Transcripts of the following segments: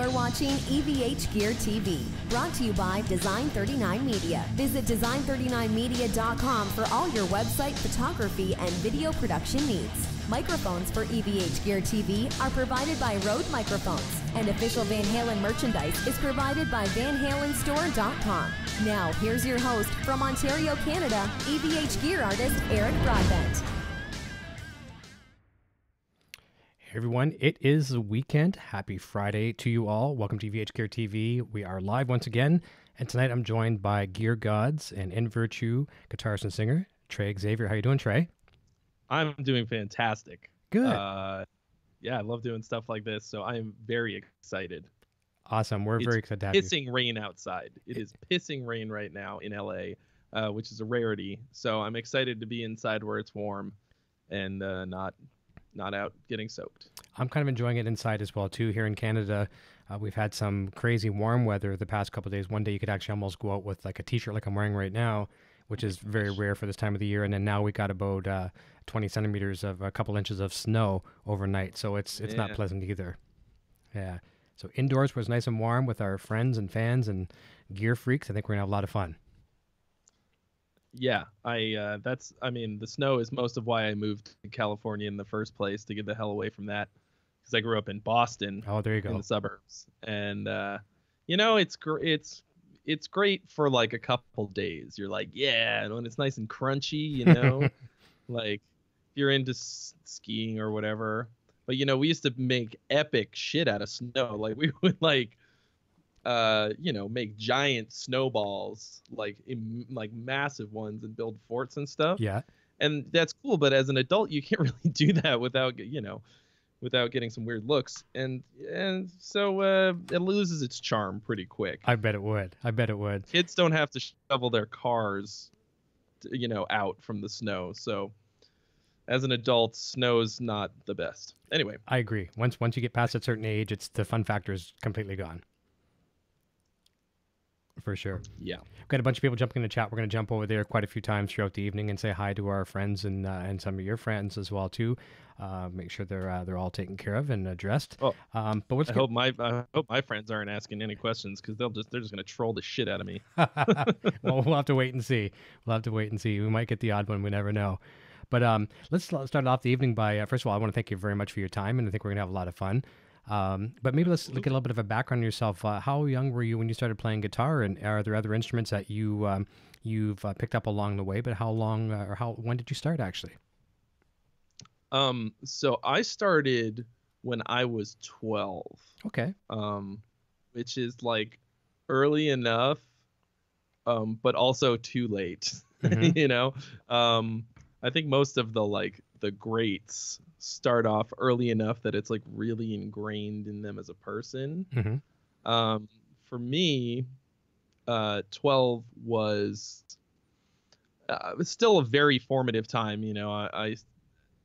You're watching EVH Gear TV, brought to you by Design 39 Media. Visit design39media.com for all your website photography and video production needs. Microphones for EVH Gear TV are provided by Rode Microphones, and official Van Halen merchandise is provided by VanHalenStore.com. Now, here's your host from Ontario, Canada, EVH Gear artist Eric Broadbent. Hey everyone, it is the weekend. Happy Friday to you all. Welcome to EVH Gear TV. We are live once again, and tonight I'm joined by Gear Gods and In Virtue guitarist and singer Trey Xavier. How you doing, Trey? I'm doing fantastic. Good. Yeah, I love doing stuff like this, so I am very excited. Awesome. We're very excited to have you. It's pissing rain outside. It is pissing rain right now in LA, which is a rarity. So I'm excited to be inside where it's warm and not out getting soaked. I'm kind of enjoying it inside as well, too. Here in Canada, we've had some crazy warm weather the past couple of days. One day you could actually almost go out with like a t-shirt like I'm wearing right now, which is very rare for this time of the year. And then now we got about 20 centimeters of a couple inches of snow overnight. So it's not pleasant either. Yeah. So indoors was nice and warm with our friends and fans and gear freaks. I think we're going to have a lot of fun. Yeah, the snow is most of why I moved to California in the first place, to get the hell away from that, because I grew up in Boston. Oh, there you go. In the suburbs. And, it's great for like a couple days. You're like, yeah, and when it's nice and crunchy, like if you're into skiing or whatever. But, we used to make epic shit out of snow. Like we would make giant snowballs, like massive ones, and build forts and stuff. Yeah. And that's cool. But as an adult, you can't really do that without getting some weird looks. And so it loses its charm pretty quick. I bet it would. Kids don't have to shovel their cars, out from the snow. So as an adult, snow's not the best. Anyway. I agree. Once you get past a certain age, the fun factor is completely gone. For sure. Yeah. We've got a bunch of people jumping in the chat. We're going to jump over there quite a few times throughout the evening and say hi to our friends and some of your friends as well too. Make sure they're all taken care of and addressed. Oh, but I hope my friends aren't asking any questions, because they're just going to troll the shit out of me. Well, we'll have to wait and see. We might get the odd one. We never know. But let's start off the evening by first of all, I want to thank you very much for your time, and I think we're going to have a lot of fun. But maybe let's look at a little bit of a background on yourself. How young were you when you started playing guitar, and are there other instruments that you've picked up along the way? But when did you start actually? So I started when I was 12. Okay. Which is like early enough, but also too late. Mm-hmm. I think most of the greats start off early enough that it's like really ingrained in them as a person. Mm-hmm. For me, 12 was still a very formative time.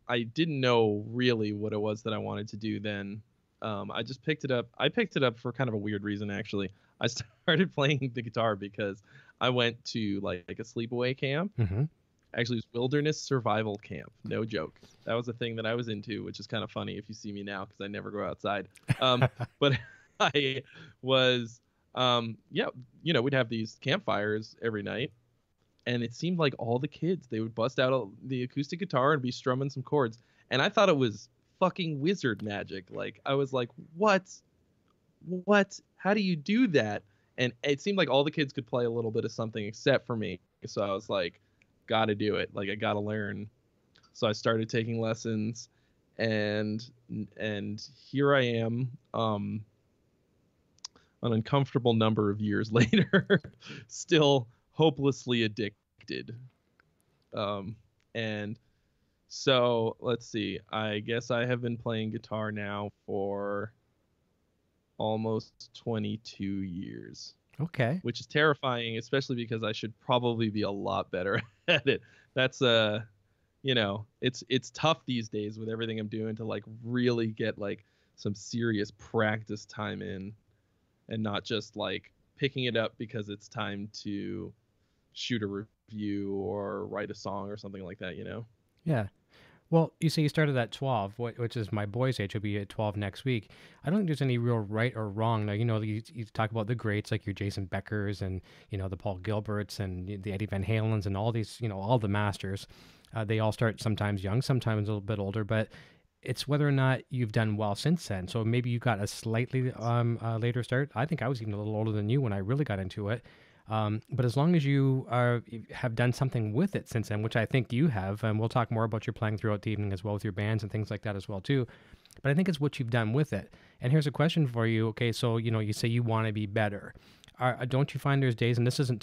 I didn't know really what it was that I wanted to do then. I just picked it up. I picked it up for kind of a weird reason, actually. I started playing the guitar because I went to like a sleepaway camp. Mm-hmm. Actually, it was wilderness survival camp. No joke. That was a thing that I was into, which is kind of funny if you see me now, because I never go outside. But I was, we'd have these campfires every night, and it seemed like all the kids, they would bust out the acoustic guitar and be strumming some chords. And I thought it was fucking wizard magic. Like, I was like, what? How do you do that? And it seemed like all the kids could play a little bit of something except for me. So I was like, gotta do it. Like, I gotta learn. So I started taking lessons, and here I am, an uncomfortable number of years later, still hopelessly addicted. And so let's see, I guess I have been playing guitar now for almost 22 years. Okay. Which is terrifying, especially because I should probably be a lot better at it. That's it's tough these days with everything I'm doing to like really get like some serious practice time in, and not just like picking it up because it's time to shoot a review or write a song or something like that, Yeah. Well, you say you started at 12, which is my boy's age. He'll be at 12 next week. I don't think there's any real right or wrong. Now, you talk about the greats like your Jason Beckers and, the Paul Gilberts and the Eddie Van Halens and all these, all the masters. They all start sometimes young, sometimes a little bit older, but it's whether or not you've done well since then. So maybe you got a slightly later start. I think I was even a little older than you when I really got into it. But as long as you have done something with it since then, which I think you have, and we'll talk more about your playing throughout the evening as well with your bands and things like that as well too. But I think it's what you've done with it. And here's a question for you. Okay, so you say you want to be better. Don't you find there's days, and this isn't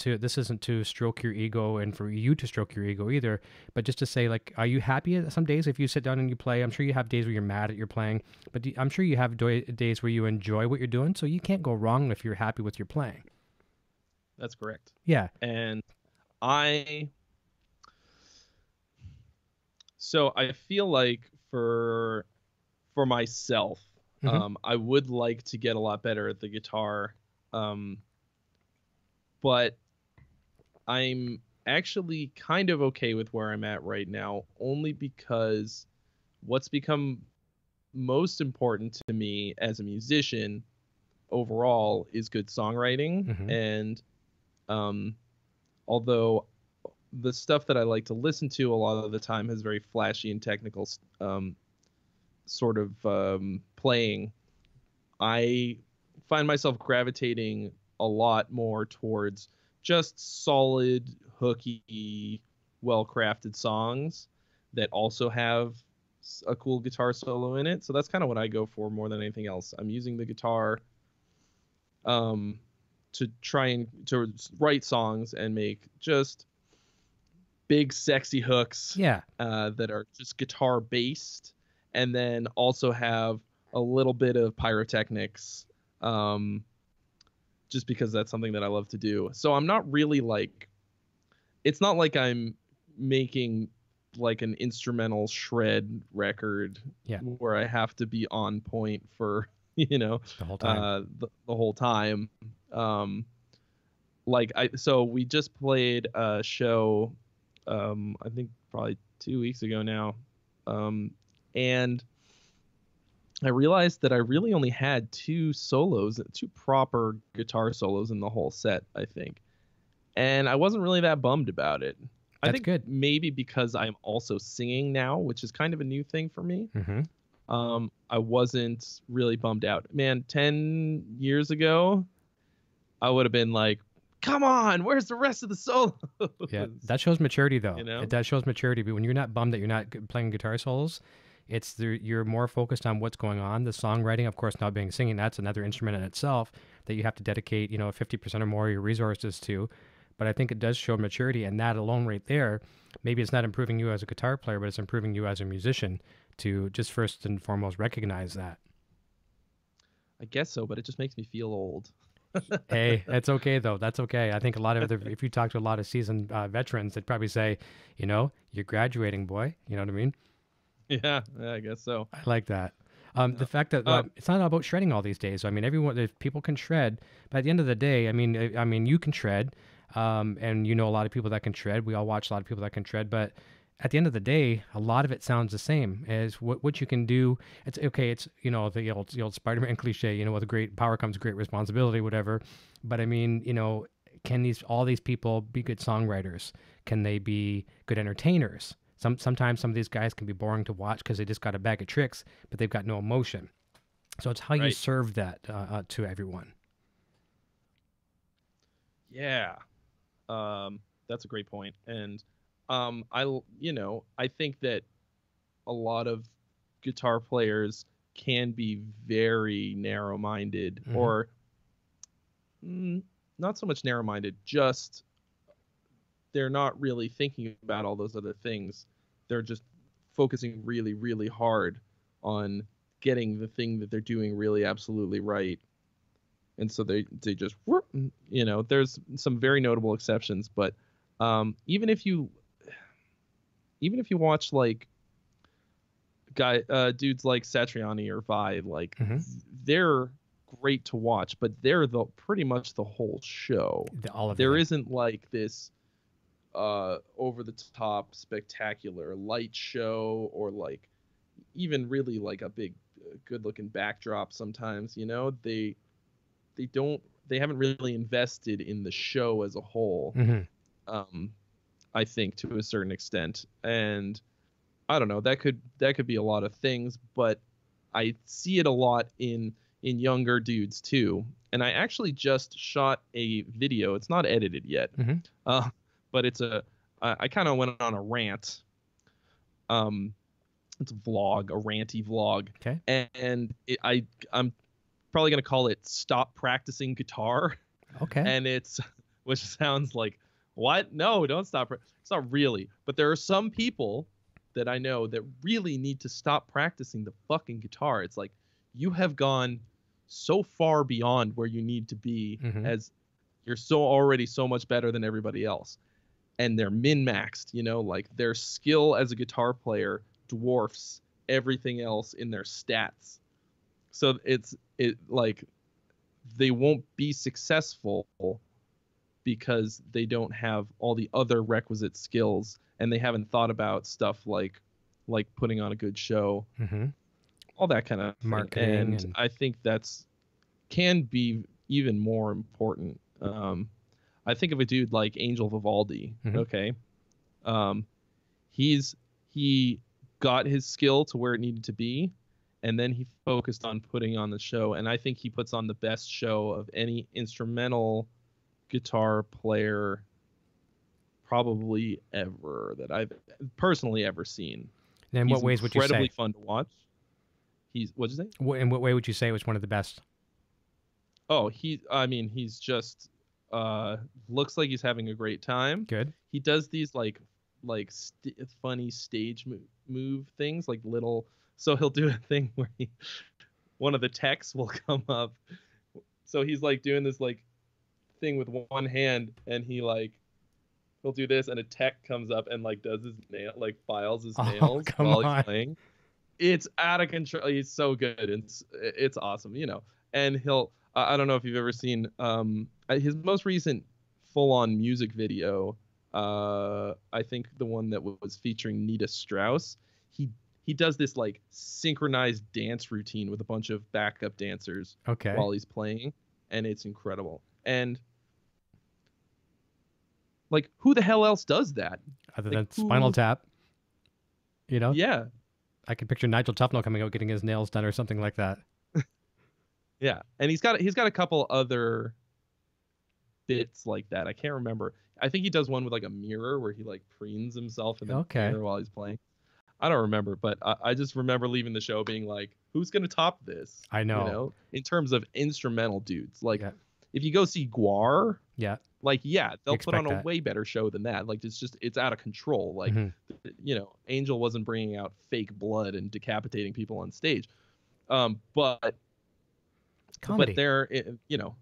to stroke your ego and for you to stroke your ego either, but just to say, like, are you happy some days if you sit down and you play? I'm sure you have days where you're mad at your playing, but I'm sure you have days where you enjoy what you're doing. So you can't go wrong if you're happy with your playing. That's correct. Yeah. And I feel like for myself, I would like to get a lot better at the guitar. But I'm actually kind of okay with where I'm at right now, only because what's become most important to me as a musician overall is good songwriting. And although the stuff that I like to listen to a lot of the time has very flashy and technical sort of playing, I find myself gravitating a lot more towards just solid, hooky, well-crafted songs that also have a cool guitar solo in it. So that's kind of what I go for more than anything else. I'm using the guitar to try to write songs and make just big sexy hooks that are just guitar based, and then also have a little bit of pyrotechnics, just because that's something that I love to do. So I'm not really it's not like I'm making like an instrumental shred record where I have to be on point for the whole time. The whole time. So we just played a show, I think probably 2 weeks ago now, and I realized that I really only had two proper guitar solos in the whole set, I think, and I wasn't really that bummed about it. That's I think good. Maybe because I'm also singing now, which is kind of a new thing for me. I wasn't really bummed out. Man, 10 years ago, I would have been like, come on, where's the rest of the solos? Yeah, that shows maturity, though. That shows maturity. But when you're not bummed that you're not playing guitar solos, you're more focused on what's going on. The songwriting, of course, not being singing, that's another instrument in itself that you have to dedicate, 50% or more of your resources to. But I think it does show maturity, and that alone right there, maybe it's not improving you as a guitar player, but it's improving you as a musician to just first and foremost recognize that. I guess so, but it just makes me feel old. Hey, that's okay, though. That's okay. I think if you talk to a lot of seasoned veterans, they'd probably say, you're graduating, boy. You know what I mean? Yeah, I guess so. I like that. The fact that it's not about shredding all these days. I mean, if people can shred, but at the end of the day, I mean, you can shred, and a lot of people that can shred. We all watch a lot of people that can shred, but at the end of the day, a lot of it sounds the same as what you can do. It's okay. It's the old Spider-Man cliche. With great power comes great responsibility, whatever. But I mean, can all these people be good songwriters? Can they be good entertainers? Sometimes some of these guys can be boring to watch because they just got a bag of tricks, but they've got no emotion. So it's how you serve that to everyone. Yeah, that's a great point. And I think that a lot of guitar players can be very narrow-minded, or not so much narrow-minded, just they're not really thinking about all those other things. They're just focusing really, really hard on getting the thing that they're doing really absolutely right. And so they just, there's some very notable exceptions, but even if you watch like dudes like Satriani or Vi, they're great to watch, but they're pretty much the whole show. All of there it. Isn't like this over the top spectacular light show, or like even really like a big good looking backdrop sometimes, you know. They haven't really invested in the show as a whole. I think to a certain extent, and I don't know, that could be a lot of things, but I see it a lot in younger dudes too. And I actually just shot a video. It's not edited yet, but it's I kind of went on a rant. It's a vlog, a ranty vlog. Okay. And I'm probably gonna call it "Stop Practicing Guitar." Okay. And which sounds like, what? No, don't stop. It's not really, but there are some people that I know that really need to stop practicing the fucking guitar. It's like, you have gone so far beyond where you need to be, as you're already so much better than everybody else, and they're min-maxed, you know, like their skill as a guitar player dwarfs everything else in their stats. So it like they won't be successful because they don't have all the other requisite skills, and they haven't thought about stuff like putting on a good show, all that kind of marketing, and I think can be even more important. I think of a dude like Angel Vivaldi. Okay, he got his skill to where it needed to be, and then he focused on putting on the show, and I think he puts on the best show of any instrumental guitar player probably ever that I've personally ever seen. And in what ways would you say? Incredibly fun to watch. What'd you say? In what way would you say it was one of the best? Oh, he's just looks like he's having a great time. Good. He does these funny stage move things, like little. So he'll do a thing where one of the techs will come up. So he's like doing this like thing with one hand, and he'll do this, and a tech comes up and like does his nail, like files his nails while he's playing. It's out of control. He's so good. It's awesome, you know. And I don't know if you've ever seen his most recent full-on music video. I think the one that was featuring Nita Strauss. He does this like synchronized dance routine with a bunch of backup dancers while he's playing, and it's incredible. And like, who the hell else does that? Other than Spinal Tap, you know? Yeah. I can picture Nigel Tufnell coming out getting his nails done or something like that. Yeah, and he's got a couple other bits like that. I can't remember. I think he does one with like a mirror where he like preens himself in the mirror while he's playing. I don't remember, but I just remember leaving the show being like, who's gonna top this? I know. You know, in terms of instrumental dudes, like if you go see Guar, they'll put on a way better show than that. Like it's out of control. Like you know, Angel wasn't bringing out fake blood and decapitating people on stage, but comedy. But they're, you know,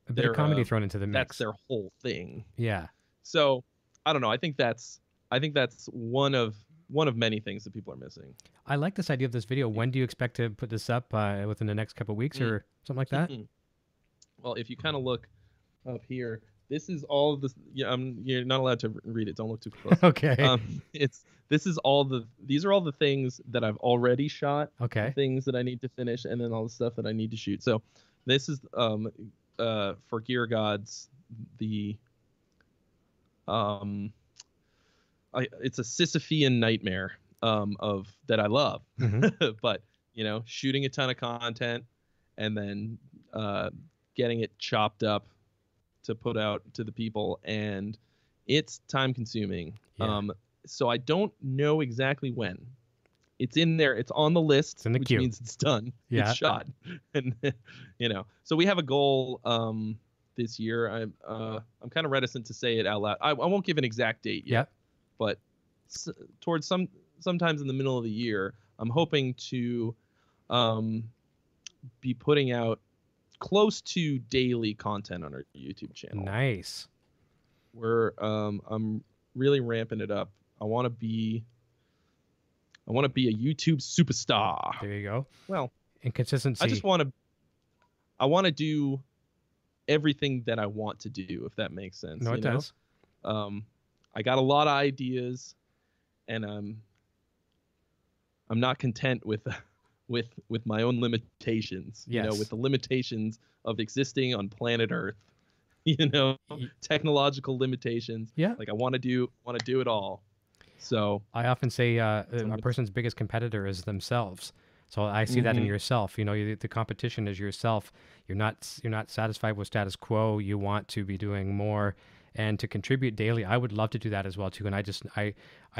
a bit of comedy thrown into the mix. That's their whole thing. Yeah. So I don't know. I think that's one of many things that people are missing. I like this idea of this video. When do you expect to put this up? Within the next couple of weeks or something like that? Well, if you kind of look up here, this is all the. Yeah, you're not allowed to read it. Don't look too close. Okay. These are all the things that I've already shot. Okay. Things that I need to finish, and then all the stuff that I need to shoot. So this is for Gear Gods, the it's a Sisyphean nightmare of that I love. But you know, shooting a ton of content and then getting it chopped up to put out to the people, and it's time consuming. So I don't know exactly when. It's in there. It's on the list, it's in the which queue. Means it's done. Yeah. It's shot. And you know, so we have a goal this year. I'm kind of reticent to say it out loud. I won't give an exact date yet. But towards sometimes in the middle of the year, I'm hoping to be putting out close to daily content on our YouTube channel. Nice. I'm really ramping it up. I want to be a YouTube superstar. There you go. Well, inconsistency. I want to do everything that I want to do, if that makes sense. No, it does. I got a lot of ideas, and I'm not content with my own limitations. Yes. You know, with the limitations of existing on planet Earth. You know, technological limitations. Yeah. Like I want to do it all. So I often say a person's biggest competitor is themselves. So I see that in yourself. You know, the competition is yourself. You're not satisfied with status quo. You want to be doing more, and to contribute daily. I would love to do that as well too. And I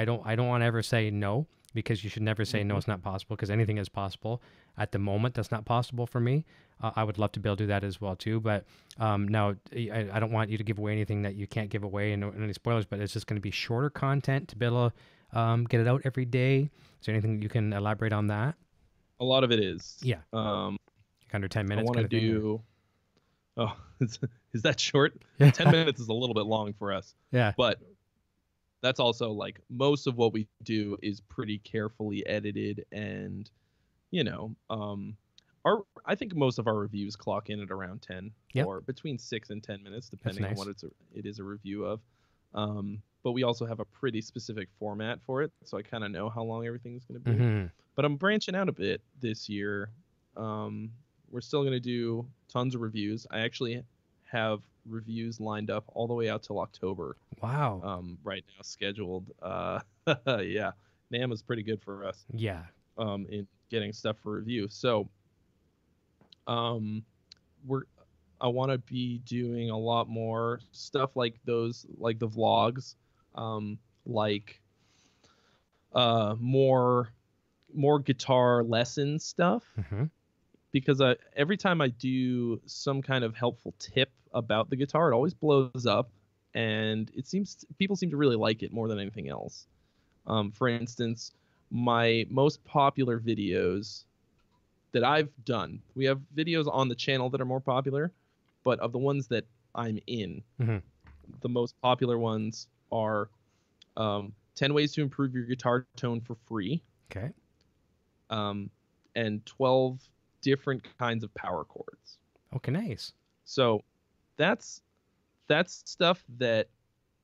don't want to ever say no, because you should never say no, it's not possible, because anything is possible. At the moment, that's not possible for me. I would love to be able to do that as well too. But now I don't want you to give away anything that you can't give away, and any spoilers, but it's just going to be shorter content to be able to get it out every day. Is there anything you can elaborate on that? a lot of it is. Yeah. Under 10 minutes. I want to do. Oh, is that short? Yeah. 10 minutes is a little bit long for us. Yeah. But that's also like most of what we do is pretty carefully edited, and you know, I think most of our reviews clock in at around 10 or between 6 and 10 minutes, depending on what it is a review of. But we also have a pretty specific format for it, so I kind of know how long everything's going to be. But I'm branching out a bit this year. We're still going to do tons of reviews. I actually have reviews lined up all the way out till October. Wow. Right now scheduled. Yeah, NAMM is pretty good for us. Yeah. In getting stuff for review. So, I want to be doing a lot more stuff like those, like the vlogs, more guitar lesson stuff. Because every time I do some kind of helpful tip about the guitar, it always blows up, and people seem to really like it more than anything else. For instance, my most popular videos that I've done, we have videos on the channel that are more popular, but of the ones that I'm in, the most popular ones are 10 ways to improve your guitar tone for free. Okay. And 12 different kinds of power chords. Okay, nice. So that's stuff that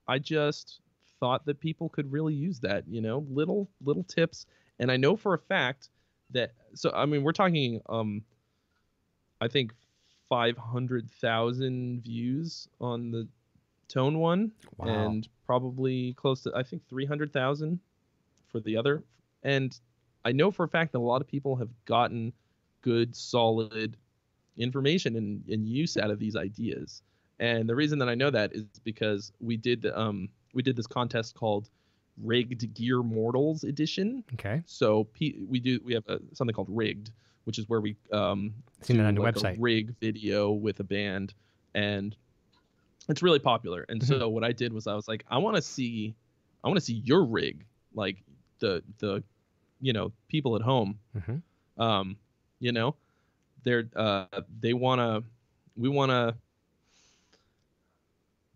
I just thought that people could really use, that, you know, little tips. And I know for a fact that, so I mean, we're talking I think 500,000 views on the tone one. Wow. And probably close to, I think, 300,000 for the other. And I know for a fact that a lot of people have gotten good, solid information and use out of these ideas. And the reason that I know that is because we did this contest called Rigged Gear Mortals Edition. Okay. So we have something called Rigged, which is where we seen that on your like website. a rig video with a band, and it's really popular. And so what I did was I was like, I want to see your rig, like the you know, people at home. You know, we want to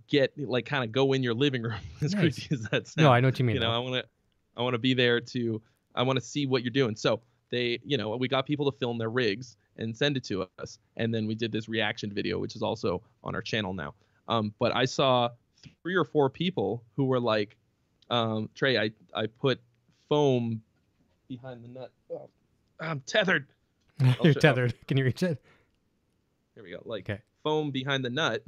get, like, kind of go in your living room. As crazy as that sounds. No, I know what you mean. You know, I want to be there I want to see what you're doing. So we got people to film their rigs and send it to us. And then we did this reaction video, which is also on our channel now. But I saw 3 or 4 people who were like, Trey, I put foam behind the nut. Oh, I'm tethered. You're tethered. Can you reach it? Here we go. Like, foam behind the nut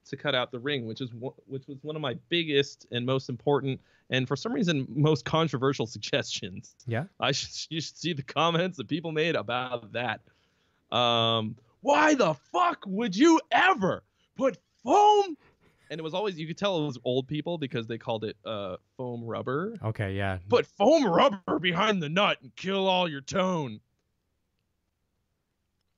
to cut out the ring, which was one of my biggest and most important, and for some reason most controversial suggestions. Yeah. You should see the comments that people made about that. Why the fuck would you ever put foam? And it was always, you could tell it was old people because they called it foam rubber. Okay, yeah. Put foam rubber behind the nut and kill all your tone.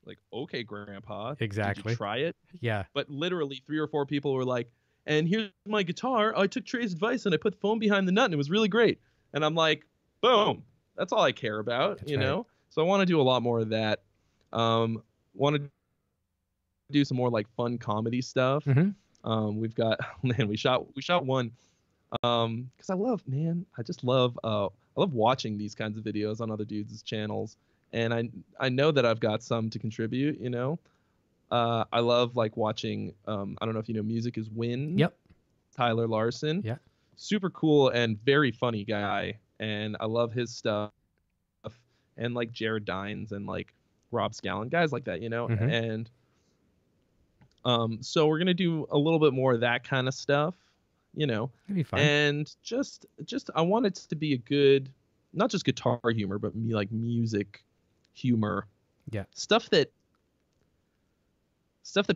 Like, okay, Grandpa. Exactly. Did you try it? Yeah. But literally 3 or 4 people were like, and here's my guitar. I took Trey's advice and I put foam behind the nut and it was really great. And I'm like, boom. That's all I care about, That's you right. know? So I want to do a lot more of that. Want to do some more like fun comedy stuff. We've got, man, we shot one because I love watching these kinds of videos on other dudes' channels. And I know that I've got some to contribute, you know. I love like watching, I don't know if you know Music is Win. Yep. Tyler Larson. Yeah. super cool and very funny guy, and I love his stuff. And like Jared Dines and like Rob Scallon, guys like that, you know. Mm-hmm. And so we're gonna do a little bit more of that kind of stuff, you know. It'd be fun. And just I want it to be a good, not just guitar humor, but like music humor. Yeah. Stuff that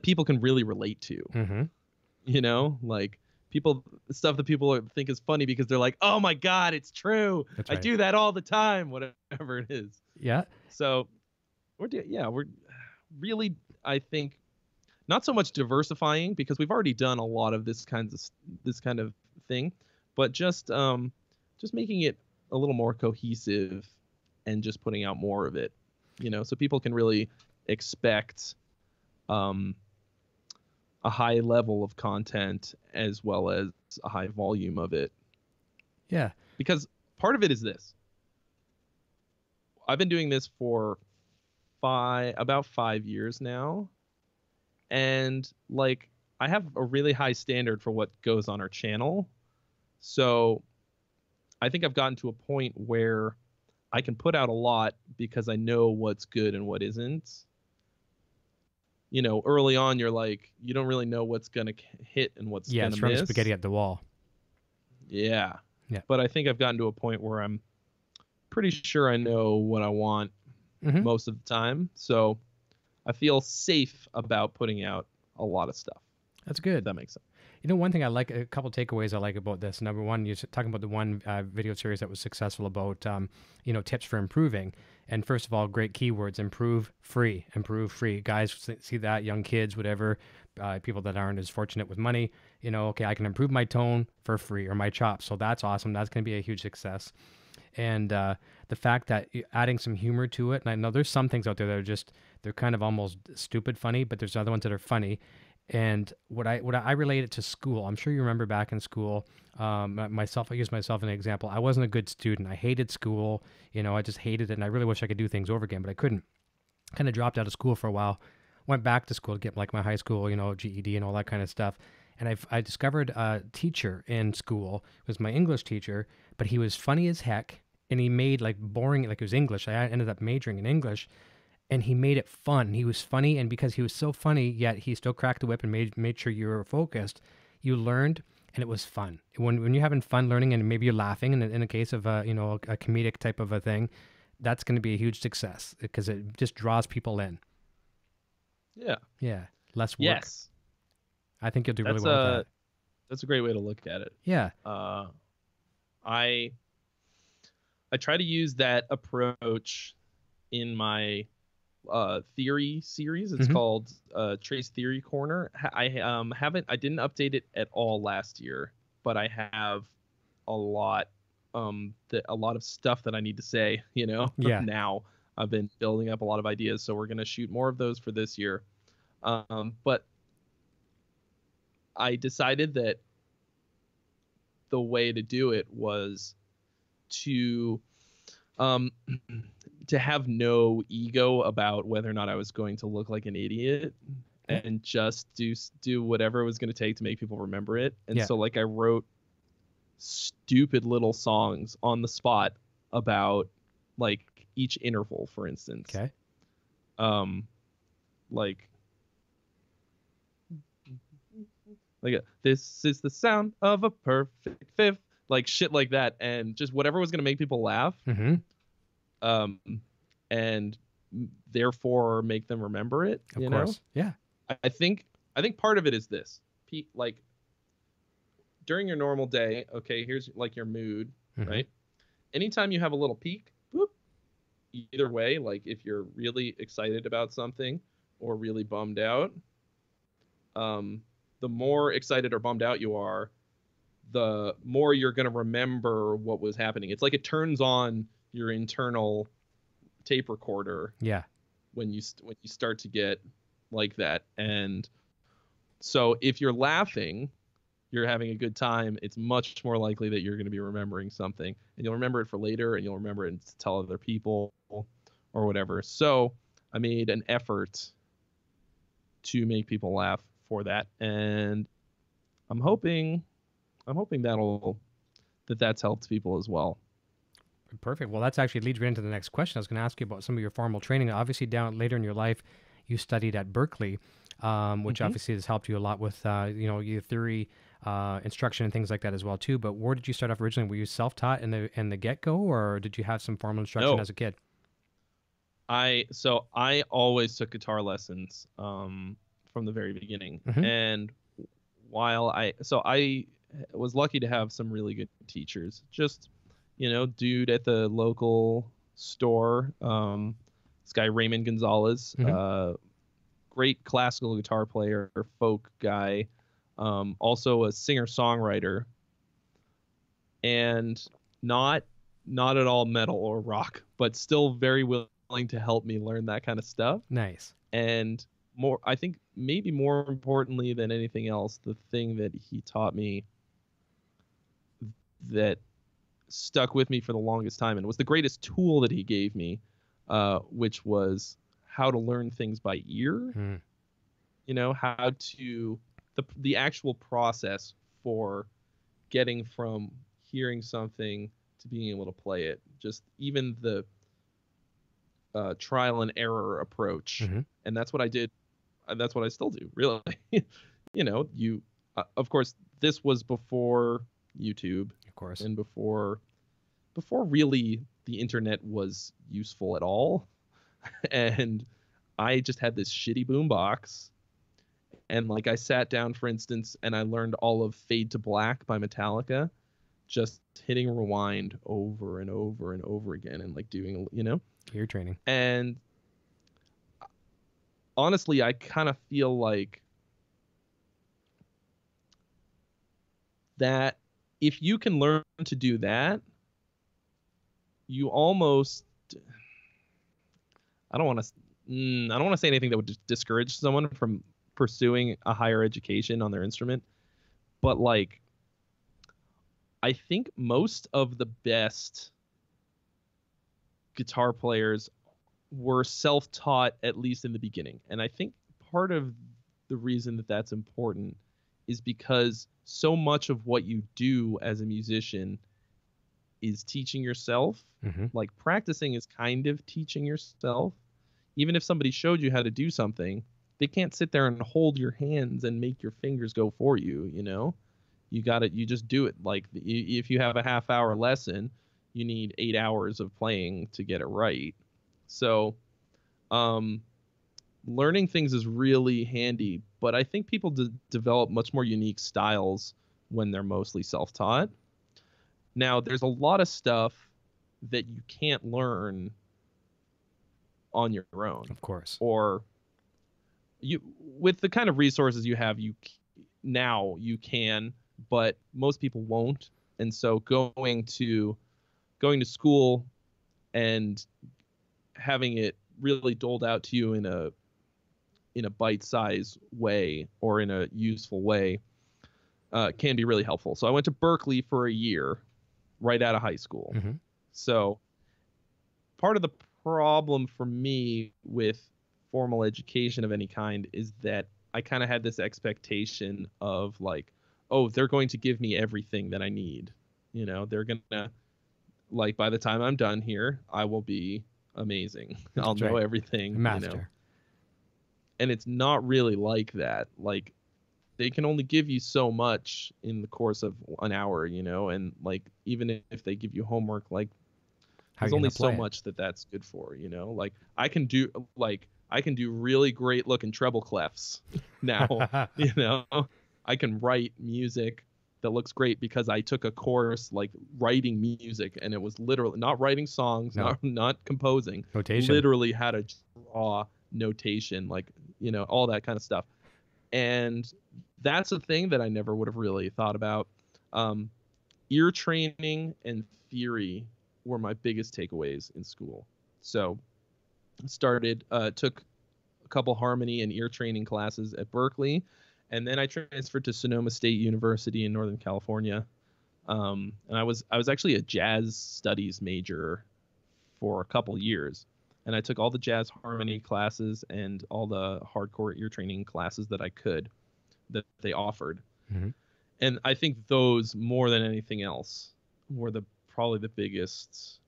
people can really relate to. Mm-hmm. You know, like stuff that people think is funny because they're like, oh my God, it's true. That's I right. do that all the time, whatever it is. Yeah. So we're really, I think, not so much diversifying, because we've already done a lot of this kind of thing, but just making it a little more cohesive and just putting out more of it, you know, so people can really expect a high level of content as well as a high volume of it. Yeah. Because part of it is this. I've been doing this for about 5 years now. And like, I have a really high standard for what goes on our channel. So I think I've gotten to a point where I can put out a lot because I know what's good and what isn't. You know, early on, you're like, you don't really know what's going to hit and what's going to miss. Yeah, it's from spaghetti at the wall. Yeah. Yeah. But I think I've gotten to a point where I'm pretty sure I know what I want most of the time. So I feel safe about putting out a lot of stuff. That's good. If that makes sense. You know, one thing I like, a couple takeaways I like about this. Number one, you're talking about the one video series that was successful about, you know, tips for improving. And first of all, great keywords: improve free. Guys see that, young kids, whatever, people that aren't as fortunate with money, you know, okay, I can improve my tone for free, or my chops. So that's awesome. That's going to be a huge success. And the fact that you're adding some humor to it. And I know there's some things out there that are they're kind of almost stupid funny, but there's other ones that are funny. And what I relate it to school. I'm sure you remember back in school, I use myself as an example. I wasn't a good student. I hated school. You know, I just hated it. And I really wish I could do things over again, but I couldn't. Kind of dropped out of school for a while, went back to school to get like my high school, you know, GED and all that kind of stuff. And I discovered a teacher in school. It was my English teacher, but he was funny as heck. And he made like boring, like it was English. I ended up majoring in English. And he made it fun. He was funny, and because he was so funny, yet he still cracked the whip and made sure you were focused, you learned, and it was fun. When you're having fun learning, and maybe you're laughing, and in a case of a comedic type of a thing, that's going to be a huge success because it just draws people in. Yeah. Yeah. Less work. Yes. I think you'll do really well with that. That's a great way to look at it. Yeah. I try to use that approach in my theory series. It's called Trey's Theory Corner. I didn't update it at all last year, but I have a lot of stuff that I need to say, you know. Yeah. Now I've been building up a lot of ideas, so we're going to shoot more of those for this year. But I decided that the way to do it was to have no ego about whether or not I was going to look like an idiot, and just do whatever it was going to take to make people remember it. And so like I wrote stupid little songs on the spot about like each interval, for instance. Okay. Like this is the sound of a perfect fifth, like shit like that, and just whatever was going to make people laugh. And therefore make them remember it. Of course. Yeah. I think part of it is this. Like during your normal day, okay, here's like your mood, right? Anytime you have a little peak, whoop, either way, like if you're really excited about something or really bummed out, the more excited or bummed out you are, the more you're going to remember what was happening. It's like it turns on your internal tape recorder. Yeah. When you start to get like that. And so if you're laughing, you're having a good time, it's much more likely that you're going to be remembering something, and you'll remember it for later, and you'll remember it to tell other people or whatever. So I made an effort to make people laugh for that, and I'm hoping that'll that's helped people as well. Perfect. Well, that's actually leads right into the next question. I was going to ask you about some of your formal training. Obviously, down later in your life, you studied at Berkeley, which obviously has helped you a lot with, your theory, instruction, and things like that as well too. But where did you start off originally? Were you self-taught in the get-go, or did you have some formal instruction as a kid? I always took guitar lessons from the very beginning, and while I was lucky to have some really good teachers. Just dude at the local store, this guy Raymond Gonzalez, great classical guitar player, folk guy, also a singer-songwriter, and not at all metal or rock, but still very willing to help me learn that kind of stuff. Nice. And I think maybe more importantly than anything else, the thing that he taught me that stuck with me for the longest time and was the greatest tool that he gave me, which was how to learn things by ear. How to the actual process for getting from hearing something to being able to play it. Just even the trial and error approach. And that's what I did. That's what I still do, really. Of course, this was before YouTube, of course, and before really the internet was useful at all. And I just had this shitty boombox, and I sat down, for instance, and I learned all of Fade to Black by Metallica, just hitting rewind over and over and over again, and doing ear training. And honestly, I kind of feel like that if you can learn to do that, you almost, I don't want to say anything that would discourage someone from pursuing a higher education on their instrument, but I think most of the best guitar players were self-taught, at least in the beginning. And I think part of the reason that that's important is because so much of what you do as a musician is teaching yourself. Practicing is kind of teaching yourself. Even if somebody showed you how to do something, they can't sit there and hold your hands and make your fingers go for you. You just do it. If you have a half-hour lesson, you need 8 hours of playing to get it right. So learning things is really handy, but I think people develop much more unique styles when they're mostly self-taught. Now, there's a lot of stuff that you can't learn on your own. Of course. Or with the kind of resources you have, you can, but most people won't. And so going to school and having it really doled out to you in a bite-sized way or in a useful way can be really helpful. So I went to Berkeley for a year right out of high school. So part of the problem for me with formal education of any kind is that I kind of had this expectation of they're going to give me everything that I need. They're going to, by the time I'm done here, I will be amazing. I'll know everything. Master. And it's not really like that. They can only give you so much in the course of an hour, and even if they give you homework, there's only so much that's good for, I can do really great looking treble clefs now. I can write music that looks great because I took a course writing music, and it was literally not writing songs, not composing, notation, literally how to draw notation, all that kind of stuff. And that's a thing that I never would have really thought about. Ear training and theory were my biggest takeaways in school. So took a couple harmony and ear training classes at Berkeley, and then I transferred to Sonoma State University in Northern California. And I was actually a jazz studies major for a couple years. And I took all the jazz harmony classes and all the hardcore ear training classes that I could, that they offered. And I think those, more than anything else, were probably the biggest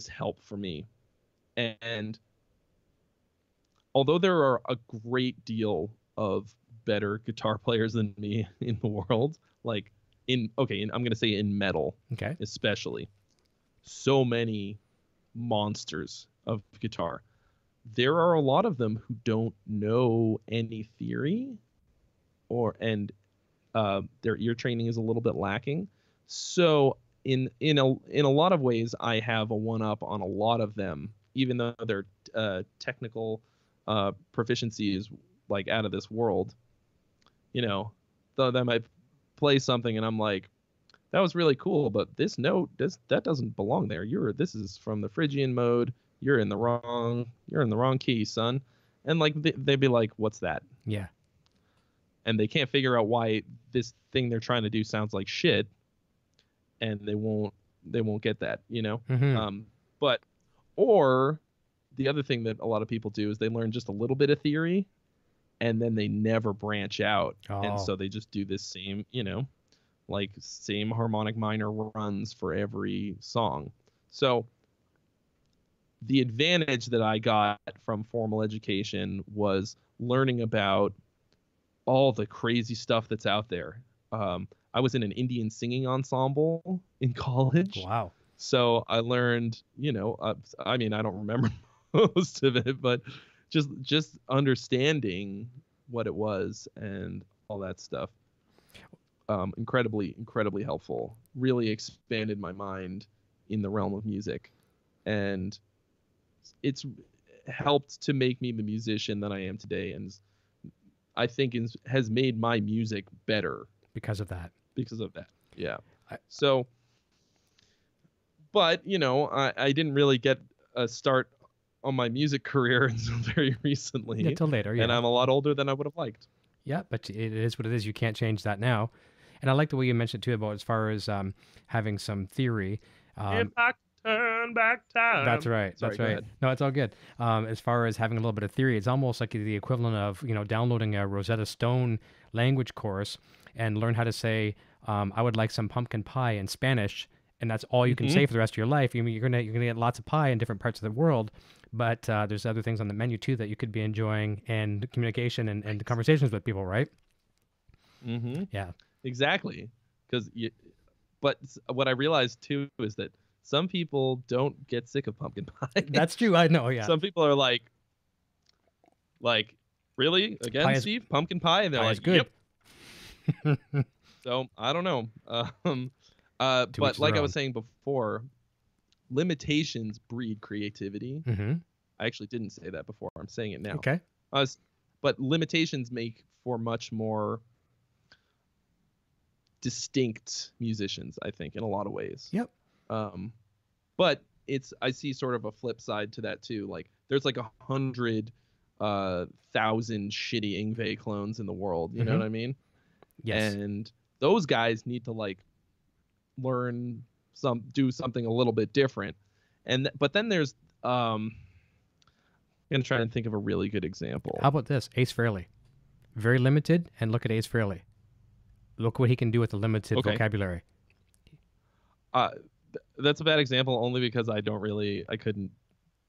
help for me. And although there are a great deal of better guitar players than me in the world, like I'm going to say in metal, okay, especially, so many monsters of guitar. There are a lot of them who don't know any theory, their ear training is a little bit lacking. So in a lot of ways, I have a one up on a lot of them, even though their technical proficiency is like out of this world. Though they might play something and I'm like, that was really cool, but this note that doesn't belong there. This is from the Phrygian mode. You're in the wrong key, son. And like they'd be like, what's that? Yeah. And they can't figure out why this thing they're trying to do sounds like shit, and they won't get that, Mm-hmm. Or the other thing that a lot of people do is they learn just a little bit of theory, and then they never branch out, and so they just do this same, like same harmonic minor runs for every song. So the advantage that I got from formal education was learning about all the crazy stuff that's out there. I was in an Indian singing ensemble in college. Wow. So I learned, I don't remember most of it, but just understanding what it was and all that stuff. Incredibly, incredibly helpful. Really expanded my mind in the realm of music. And it's helped to make me the musician that I am today. And I think has made my music better because of that. Yeah. But I didn't really get a start on my music career until very recently. Yeah, till later. Yeah. And I'm a lot older than I would have liked. Yeah, but it is what it is. You can't change that now. And I like the way you mentioned too about as far as having some theory. If I turn back time. That's right. Sorry, That's right. No, it's all good. As far as having a little bit of theory, it's almost like the equivalent of downloading a Rosetta Stone language course and learn how to say, I would like some pumpkin pie in Spanish, and that's all you can say for the rest of your life. You're gonna get lots of pie in different parts of the world, but there's other things on the menu too that you could be enjoying, and communication and conversations with people, right? Mm-hmm. Yeah. Exactly. But what I realized too is that some people don't get sick of pumpkin pie. That's true. I know. Yeah. Some people are like, really? Again, Steve? Pumpkin pie? And they're like, good. Yep. So I don't know. But like I was saying before, limitations breed creativity. Mm-hmm. I actually didn't say that before. I'm saying it now. Okay. But limitations make for much more distinct musicians, I think, in a lot of ways. Yep. But I see sort of a flip side to that too. Like there's like 100,000 shitty Yngwie clones in the world. You know what I mean? Yes. And those guys need to like do something a little bit different. But then there's I'm gonna try and think of a really good example. How about this? Ace Frehley. Very limited, and look at Ace Frehley. Look what he can do with a limited vocabulary. That's a bad example only because I couldn't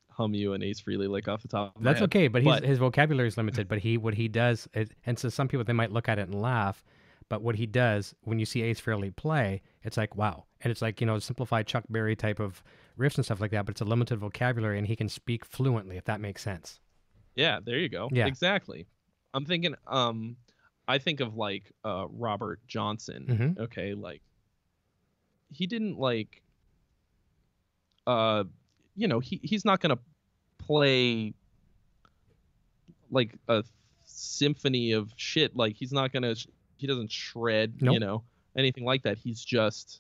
hum you an Ace Frehley like off the top of my That's head. okay, but his vocabulary is limited, but what he does, and so some people, they might look at it and laugh, but what he does, when you see Ace Frehley play, it's like, wow. And it's like, simplified Chuck Berry type of riffs and stuff like that, but it's a limited vocabulary, and he can speak fluently, if that makes sense. Yeah, there you go. Yeah. Exactly. I'm thinking, I think of like Robert Johnson. Mm-hmm. Okay, like he didn't like he's not gonna play like a symphony of shit. Like he doesn't shred, Nope. Anything like that. He just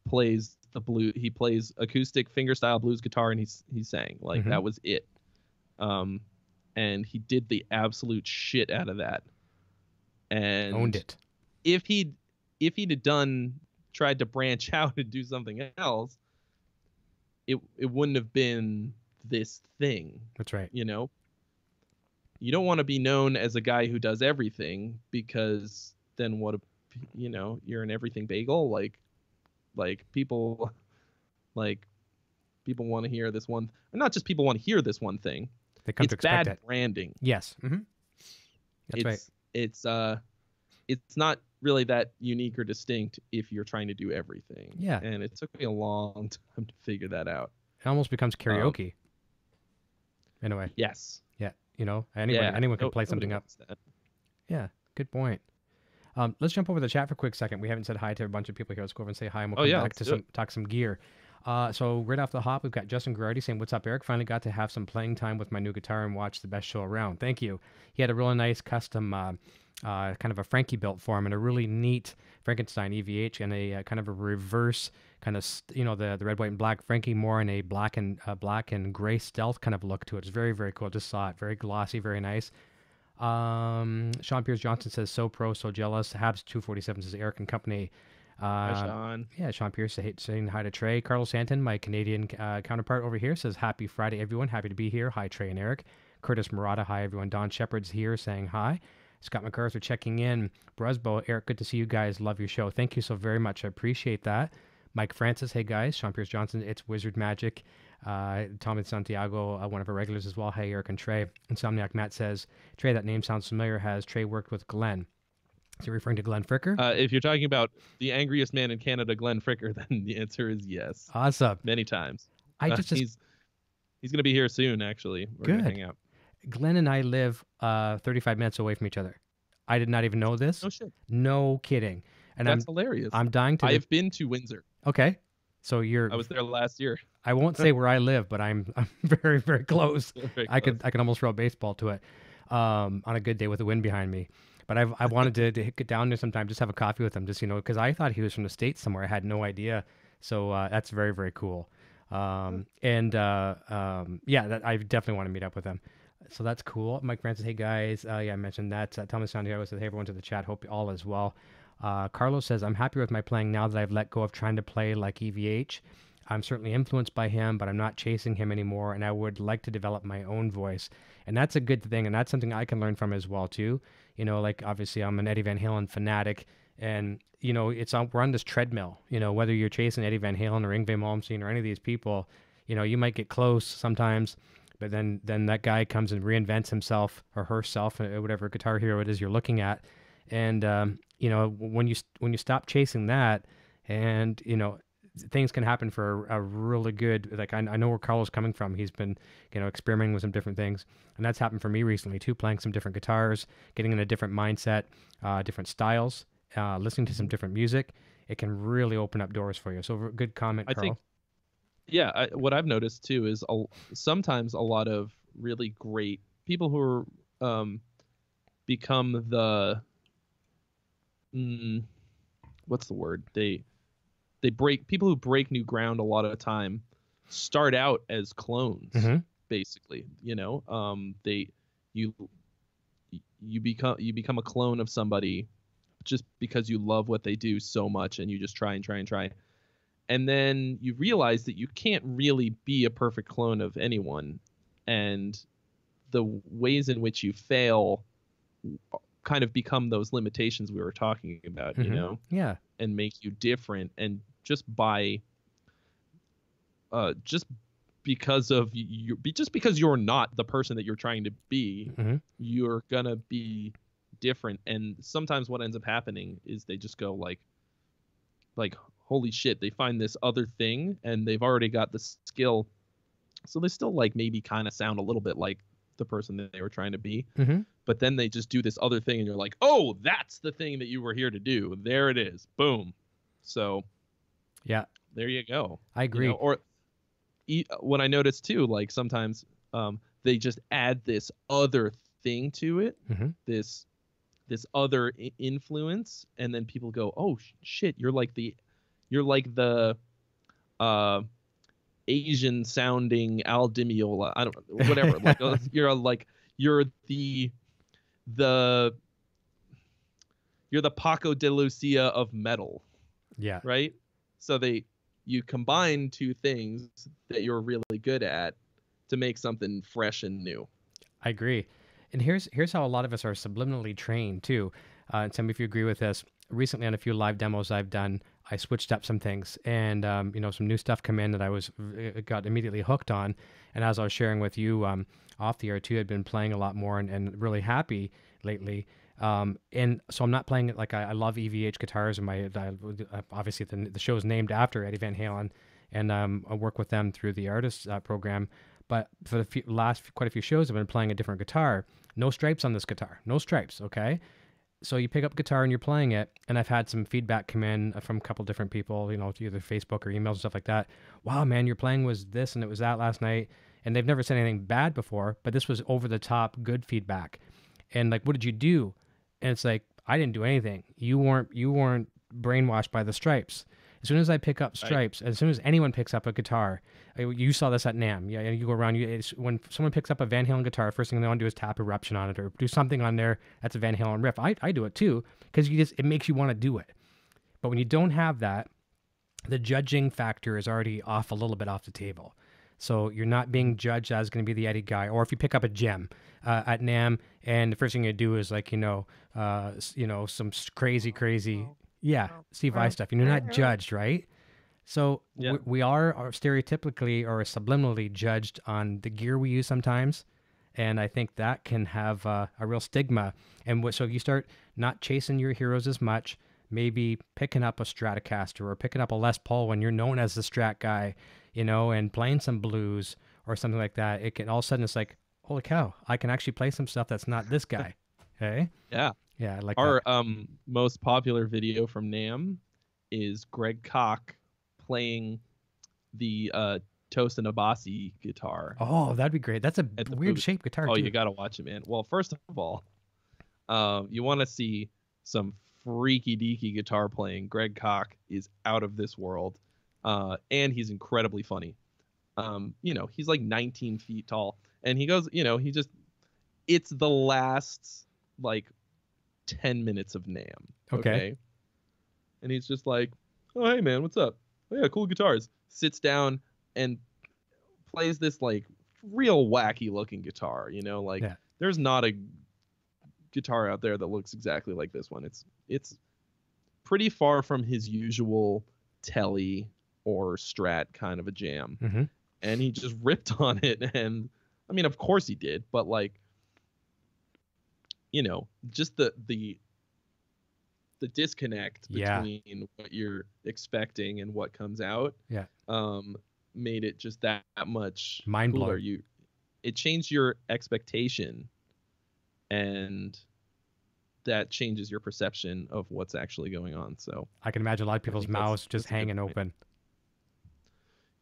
plays the blues. He plays acoustic fingerstyle blues guitar, and he sang. Like that was it. And he did the absolute shit out of that. And owned it. If he'd tried to branch out and do something else, it wouldn't have been this thing. That's right. You don't want to be known as a guy who does everything, because then what you're an everything bagel, like people want to hear this one, not just people want to hear this one thing. They come to expect bad it. branding. Yes. Mm-hmm. That's right. It's not really that unique or distinct if you're trying to do everything. Yeah. And it took me a long time to figure that out. It almost becomes karaoke. In a way. Yes. Yeah. Anyone can play something up. That. Yeah. Good point. Let's jump over the chat for a quick second. We haven't said hi to a bunch of people here. Let's go over and say hi, and we'll come back to talk some gear. So right off the hop, we've got Justin Girardi saying, "What's up, Eric? Finally got to have some playing time with my new guitar and watch the best show around. Thank you." He had a really nice custom, kind of a Frankie built for him, and a really neat Frankenstein EVH, and a kind of a reverse kind of the red, white, and black Frankie, more in a black and gray stealth kind of look to it. It's very, very cool. Just saw it. Very glossy, very nice. Sean Pierce Johnson says, "So pro, so jealous." Habs 247 says, "Eric and company." Hi, Sean. Yeah, Sean Pierce saying hi to Trey. Carlo Santin, my Canadian counterpart over here, says, "Happy Friday, everyone. Happy to be here. Hi, Trey and Eric." Curtis Murata, hi, everyone. Don Shepard's here saying hi. Scott MacArthur checking in. Brusbo, Eric, good to see you guys. Love your show. Thank you so very much. I appreciate that. Mike Francis, hey guys. Sean Pierce Johnson, it's Wizard Magic. Tommy Santiago, one of our regulars as well. Hey, Eric and Trey. Insomniac Matt says, "Trey, that name sounds familiar. Has Trey worked with Glenn?" Is he referring to Glenn Fricker? If you're talking about the angriest man in Canada, Glenn Fricker, then the answer is yes. Awesome. Many times. He's going to be here soon, actually. We're going to hang out. Glenn and I live 35 minutes away from each other. I did not even know this. No shit. No kidding. And that's hilarious. I'm dying to. I've been to Windsor. Okay. So I was there last year. I won't say where I live, but I'm very, very close. Very I close. could almost throw a baseball to it on a good day with the wind behind me. But I wanted to get down there sometime, just have a coffee with him, just because I thought he was from the States somewhere. I had no idea. So that's very, very cool. I definitely want to meet up with him. So that's cool. Mike Francis, hey guys. I mentioned that. Thomas Santiago says, "Hey everyone to the chat. Hope all is well." Carlos says, "I'm happy with my playing now that I've let go of trying to play like EVH. I'm certainly influenced by him, but I'm not chasing him anymore, and I would like to develop my own voice." And that's a good thing, and that's something I can learn from as well too. Like obviously I'm an Eddie Van Halen fanatic, and we're on this treadmill. Whether you're chasing Eddie Van Halen or Yngwie Malmsteen or any of these people, you might get close sometimes, but then that guy comes and reinvents himself or herself, whatever guitar hero it is you're looking at, and when you stop chasing that, and things can happen for a really good, like I know where Carlo's coming from. He's been experimenting with some different things, and that's happened for me recently too, playing some different guitars, getting in a different mindset, different styles, listening to some different music. It can really open up doors for you. So good comment, Carl. I think, yeah, what I've noticed too is sometimes a lot of really great people who are become the what's the word, people who break new ground a lot of the time start out as clones, basically. You become a clone of somebody just because you love what they do so much, and you just try and try and try, and then you realize that you can't really be a perfect clone of anyone, and the ways in which you fail kind of become those limitations we were talking about, yeah, and make you different. And just because you're not the person that you're trying to be, you're gonna be different. And sometimes what ends up happening is they just go like holy shit, they find this other thing and they've already got the skill, so they still maybe kind of sound a little bit like the person that they were trying to be, but then they just do this other thing and you're like, oh, that's the thing that you were here to do. There it is. Boom. So yeah, there you go. I agree. Or what I noticed too, sometimes they just add this other thing to it, this other influence, and then people go, oh shit, you're like the Asian sounding Al Di Meola. I don't know, whatever. You're the Paco de Lucia of metal. Yeah. Right. So you combine two things that you're really good at to make something fresh and new. I agree. And here's how a lot of us are subliminally trained too. And tell me if you agree with this. Recently, on a few live demos I've done, I switched up some things, and some new stuff come in that I got immediately hooked on. And as I was sharing with you off the air too, I'd been playing a lot more and really happy lately. And so I'm not playing it like I love EVH guitars, and obviously the show is named after Eddie Van Halen, and I work with them through the artist program. But for the last quite a few shows, I've been playing a different guitar. No stripes on this guitar. No stripes, okay? So you pick up guitar and you're playing it, and I've had some feedback come in from a couple different people, either Facebook or emails and stuff like that. Wow, man, your playing was this and it was that last night. And they've never said anything bad before, but this was over the top good feedback. And like, what did you do? And it's like, I didn't do anything. You weren't brainwashed by the stripes. As soon as I pick up stripes, as soon as anyone picks up a guitar, you saw this at NAMM. Yeah, you go around. When someone picks up a Van Halen guitar, first thing they want to do is tap Eruption on it or do something on there that's a Van Halen riff. I do it too because it makes you want to do it. But when you don't have that, the judging factor is already off a little bit off the table. So you're not being judged as going to be the Eddie guy. Or if you pick up a gem at NAMM, and the first thing you do is like some crazy. Yeah, Steve Vai stuff. And you're not judged, right? So we are stereotypically or subliminally judged on the gear we use sometimes. And I think that can have a real stigma. And so you start not chasing your heroes as much, maybe picking up a Stratocaster or picking up a Les Paul when you're known as the Strat guy, and playing some blues or something like that. It can all of a sudden it's like, holy cow, I can actually play some stuff that's not this guy. Hey? Yeah. Yeah, I like our that. Most popular video from NAMM is Greg Koch playing the Tosin Abasi guitar. Oh, that'd be great. That's a weird shaped guitar. Oh, too. You gotta watch it, man. Well, first of all, you want to see some freaky deaky guitar playing. Greg Koch is out of this world, and he's incredibly funny. He's like 19 feet tall, and he goes, it's the last like 10 minutes of NAMM. Okay. And he's just like, oh, hey man, what's up? Oh yeah, cool guitars. Sits down and plays this like real wacky looking guitar, There's not a guitar out there that looks exactly like this one. It's pretty far from his usual Telly or Strat kind of a jam. Mm-hmm. And he just ripped on it, and I mean, of course he did, but like, just the disconnect between what you're expecting and what comes out made it just that much mind blowing. It changed your expectation, and that changes your perception of what's actually going on. So I can imagine a lot of people's mouths just hanging open.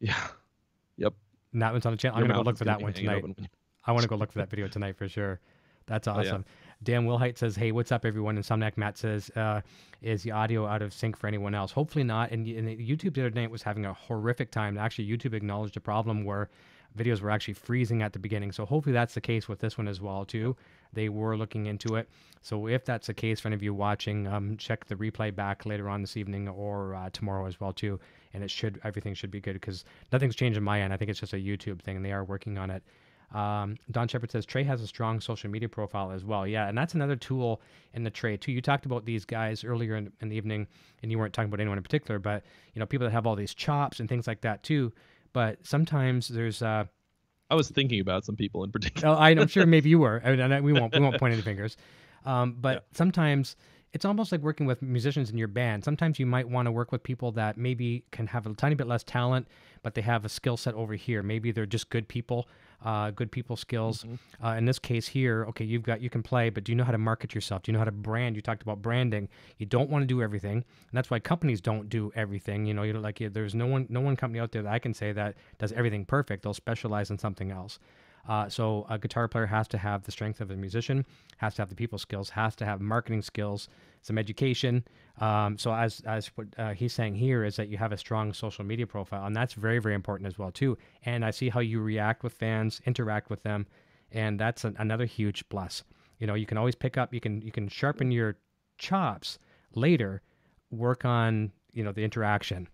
Yeah. Yep. And that one's on the channel. I'm going to go look for that one tonight. I want to go look for that video tonight for sure. That's awesome. Oh, yeah. Dan Wilhite says, hey, what's up, everyone? And Somnac Matt says, is the audio out of sync for anyone else? Hopefully not. And YouTube the other night was having a horrific time. Actually, YouTube acknowledged a problem where videos were actually freezing at the beginning. So hopefully that's the case with this one as well, too. They were looking into it. So if that's the case for any of you watching, check the replay back later on this evening or tomorrow as well, too. And everything should be good because nothing's changed on my end. I think it's just a YouTube thing, and they are working on it. Don Shepard says Trey has a strong social media profile as well. Yeah, and that's another tool in the Trey too. You talked about these guys earlier in the evening, and you weren't talking about anyone in particular, but people that have all these chops and things like that too. But sometimes there's I was thinking about some people in particular. I'm sure maybe you were. We won't point any fingers. But sometimes it's almost like working with musicians in your band. Sometimes you might want to work with people that maybe can have a tiny bit less talent, but they have a skill set over here. Maybe they're just good people skills. Mm-hmm. In this case here, okay, you can play, but do you know how to market yourself? Do you know how to brand? You talked about branding. You don't want to do everything, and that's why companies don't do everything. There's no one company out there that I can say that does everything perfect. They'll specialize in something else. So a guitar player has to have the strength of a musician, has to have the people skills, has to have marketing skills, some education. So as what he's saying here is that you have a strong social media profile, and that's very, very important as well too. And I see how you react with fans, interact with them, and that's another huge plus. You can always pick up, you can sharpen your chops later, work on the interaction.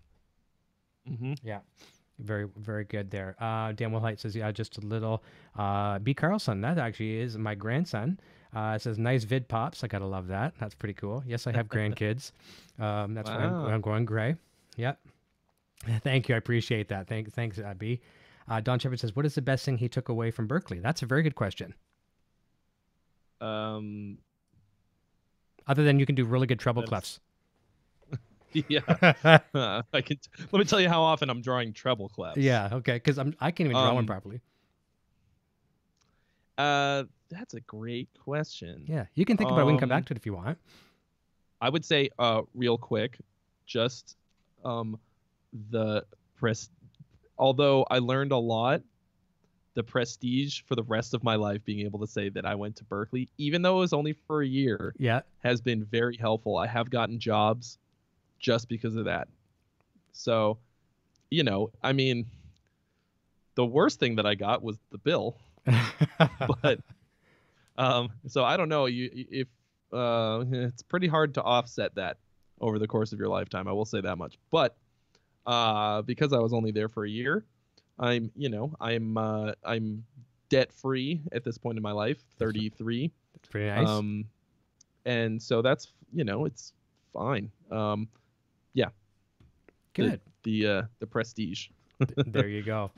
Mm-hmm. Yeah. Very, very good there. Dan Wilhite says, yeah, just a little. B. Carlson, that actually is my grandson. Says, nice vid pops. I got to love that. That's pretty cool. Yes, I have grandkids. That's why I'm going gray. Yep. Thank you. I appreciate that. Thanks, B. Don Shepard says, what is the best thing he took away from Berkeley? That's a very good question. Other than you can do really good treble clefs. Yeah. I can. Let me tell you how often I'm drawing treble clefs. Yeah. Okay. Because I can't even draw one properly. That's a great question. Yeah. You can think about it. We can come back to it if you want. I would say, real quick, just the press. Although I learned a lot, the prestige for the rest of my life, being able to say that I went to Berkeley, even though it was only for a year, has been very helpful. I have gotten jobs just because of that. So, I mean, the worst thing that I got was the bill. But so I don't know if it's pretty hard to offset that over the course of your lifetime. I will say that much. But because I was only there for a year, I'm debt free at this point in my life, 33. That's pretty nice. And so that's it's fine. Yeah. Good. The prestige. There you go.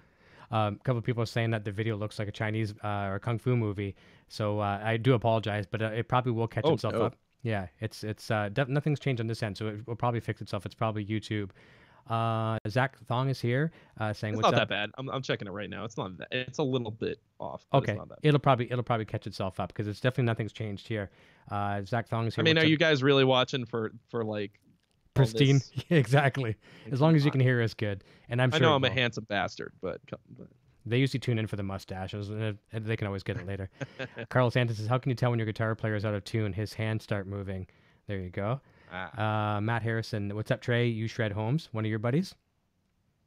A couple of people are saying that the video looks like a Chinese or kung fu movie, so I do apologize, but it probably will catch itself up. Yeah, it's nothing's changed on this end, so it will probably fix itself. It's probably YouTube. Zach Thong is here saying, it's "What's not up?" that bad. I'm checking it right now. It's not that. It's a little bit off. Okay, it's not that bad. It'll probably catch itself up because it's definitely nothing's changed here. Zach Thong is here. I mean, are you guys really watching for like pristine? Exactly. As long as you can hear us good, and I'm sure. I know I'm a handsome bastard, but they usually tune in for the mustaches, and they can always get it later. Carlo Santin says, "How can you tell when your guitar player is out of tune? His hands start moving." There you go. Matt Harrison, what's up, Trey? You shred Holmes, one of your buddies.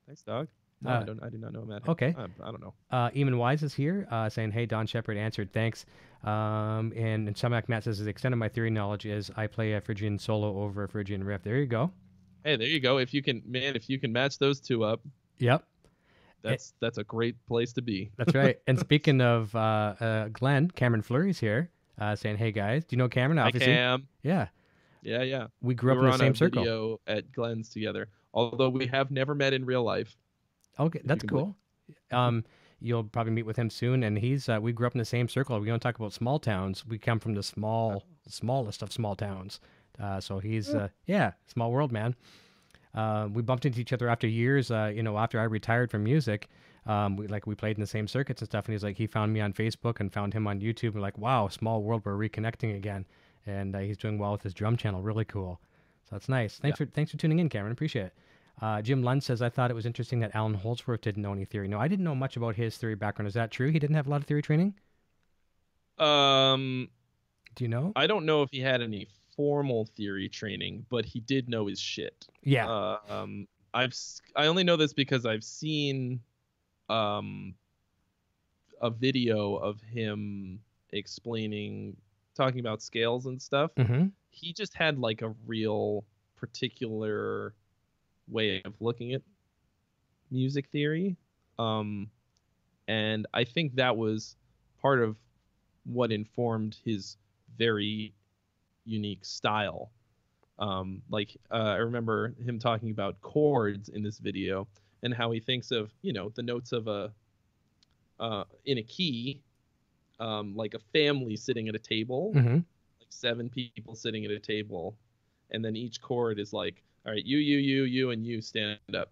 Thanks, dog. No, I do not know Matt. Okay. I don't know. Eamon Wise is here saying, hey, Don Shepard answered. Thanks. And Sumac Matt says, the extent of my theory knowledge is I play a Phrygian solo over a Phrygian riff. There you go. Hey, there you go. If you can match those two up. Yep. That's a great place to be. That's right. And speaking of Glenn, Cameron Fleury's here saying, hey, guys. Do you know Cameron? Obviously. Hi, Cam. Yeah. Yeah. We grew up in the same circle. We were on a video at Glenn's together, although we have never met in real life. Okay, that's cool. You'll probably meet with him soon, and he's we grew up in the same circle. We don't talk about small towns. We come from the smallest of small towns. So he's small world, man. We bumped into each other after years. After I retired from music, we played in the same circuits and stuff. And he's like, he found me on Facebook and found him on YouTube. And like, wow, small world, we're reconnecting again. And he's doing well with his drum channel. Really cool. So that's nice. Thanks for tuning in, Cameron. Appreciate it. Jim Lund says, I thought it was interesting that Alan Holdsworth didn't know any theory. No, I didn't know much about his theory background. Is that true? He didn't have a lot of theory training? Do you know? I don't know if he had any formal theory training, but he did know his shit. Yeah. I only know this because I've seen a video of him talking about scales and stuff. Mm-hmm. He just had like a real particular way of looking at music theory. And I think that was part of what informed his very unique style. I remember him talking about chords in this video and how he thinks of, the notes of in a key, like a family sitting at a table, mm-hmm. like 7 people sitting at a table. And then each chord is like, all right, you, and you stand up.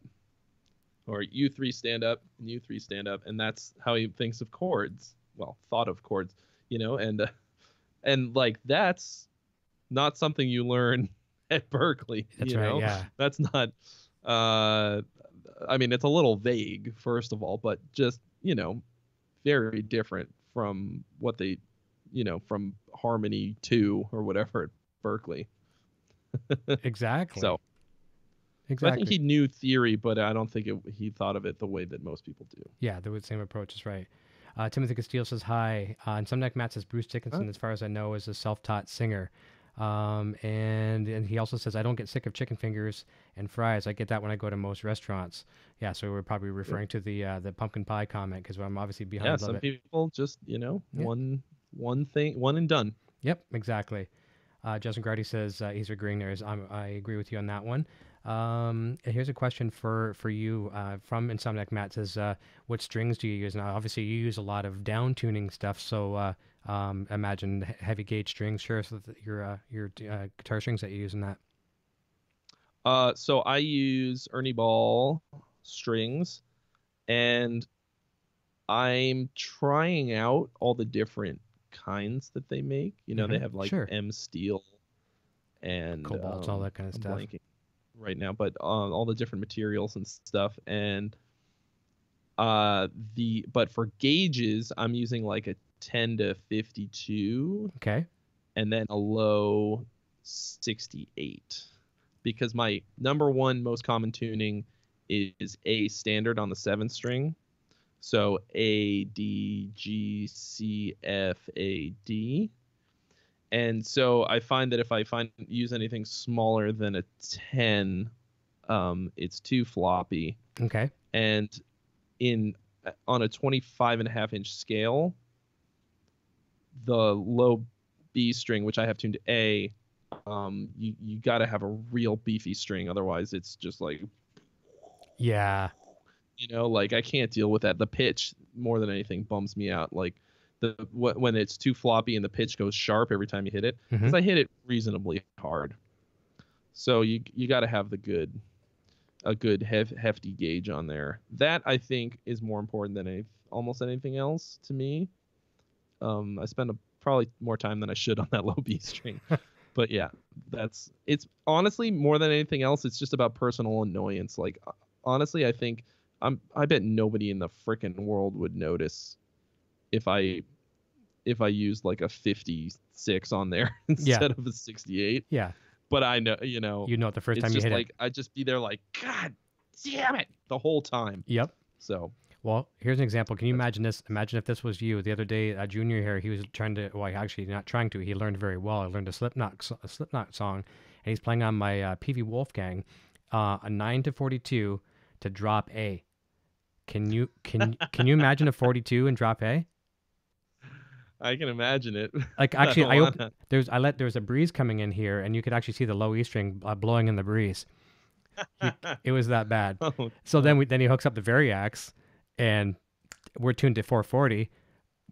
Or you 3 stand up, and you 3 stand up. And that's how he thinks of chords. Well, thought of chords, and like that's not something you learn at Berkeley. That's right, yeah. That's not, I mean, it's a little vague, first of all, but just, very different from what they, from Harmony 2 or whatever at Berkeley. Exactly. So exactly. I think he knew theory, but I don't think he thought of it the way that most people do. Yeah, the same approach is right. Timothy Castillo says hi. And Sumneck Matt says Bruce Dickinson, as far as I know, is a self-taught singer. And he also says, I don't get sick of chicken fingers and fries. I get that when I go to most restaurants. Yeah, so we're probably referring to the pumpkin pie comment because I'm obviously behind. Yeah, some people just one thing, one and done. Yep, exactly. Justin Grady says he's agreeing there. I agree with you on that one. Here's a question for you from Insomniac Matt says, what strings do you use? Now, obviously, you use a lot of down tuning stuff, so imagine heavy gauge strings. Share us with your guitar strings that you use in that. So I use Ernie Ball strings, and I'm trying out all the different kinds that they make. You know, they have like M Steel and Cobalt, all that kind of stuff. Blanking right now, but all the different materials and stuff. And but for gauges, I'm using like a 10 to 52. Okay. And then a low 68, because my number one most common tuning is A standard on the 7th string. So A, D, G, C, F, A, D. And so I find that if I use anything smaller than a 10, it's too floppy. Okay. And on a 25.5-inch scale, the low B string, which I have tuned to A, you got to have a real beefy string, otherwise it's just like, yeah, you know, like I can't deal with that. The pitch more than anything bums me out. Like when it's too floppy and the pitch goes sharp every time you hit it, because I hit it reasonably hard. So you got to have a good hefty gauge on there. That I think is more important than almost anything else to me. I spend probably more time than I should on that low B string. But yeah, it's honestly more than anything else, it's just about personal annoyance. Like honestly, I think I bet nobody in the frickin' world would notice if I used like a 56 on there instead of a 68. Yeah. But I know, you know the first time you hit it. I'd just be there like, God damn it, the whole time. Yep. So. Well, here's an example. Can you imagine this? Imagine if this was you. The other day, a junior here, he was trying to, well, actually not trying to. He learned very well. I learned a Slipknot song, and he's playing on my PV Wolfgang, a 9 to 42 to drop A. Can you imagine a 42 and drop A? I can imagine it. Like actually, there's a breeze coming in here, and you could actually see the low E string blowing in the breeze. It was that bad. Oh, so then he hooks up the Variax. And we're tuned to 440.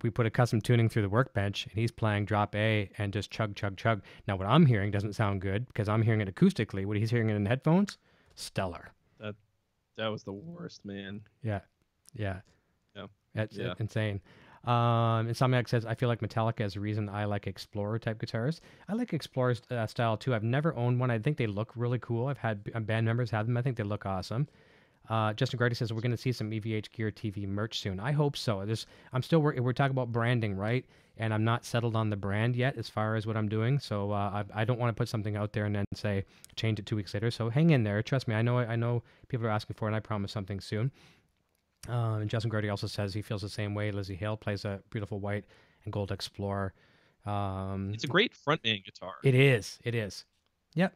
We put a custom tuning through the workbench, and he's playing drop A and just chug, chug, chug. Now, what I'm hearing doesn't sound good because I'm hearing it acoustically. What he's hearing it in headphones, stellar. That was the worst, man. Yeah. That's Yeah. insane. Insomniac says, I feel like Metallica is the reason I like Explorer type guitars. I like Explorer style too. I've never owned one. I think they look really cool. I've had band members have them. I think they look awesome. Justin Grady says we're going to see some EVH Gear TV merch soon. I hope so. I'm still we're talking about branding, right? And I'm not settled on the brand yet as far as what I'm doing. So I don't want to put something out there and then say change it 2 weeks later. So hang in there. Trust me. I know people are asking for it, and I promise something soon. And Justin Grady also says he feels the same way. Lizzie Hale plays a beautiful white and gold Explorer. It's a great frontman guitar. It is. Yep.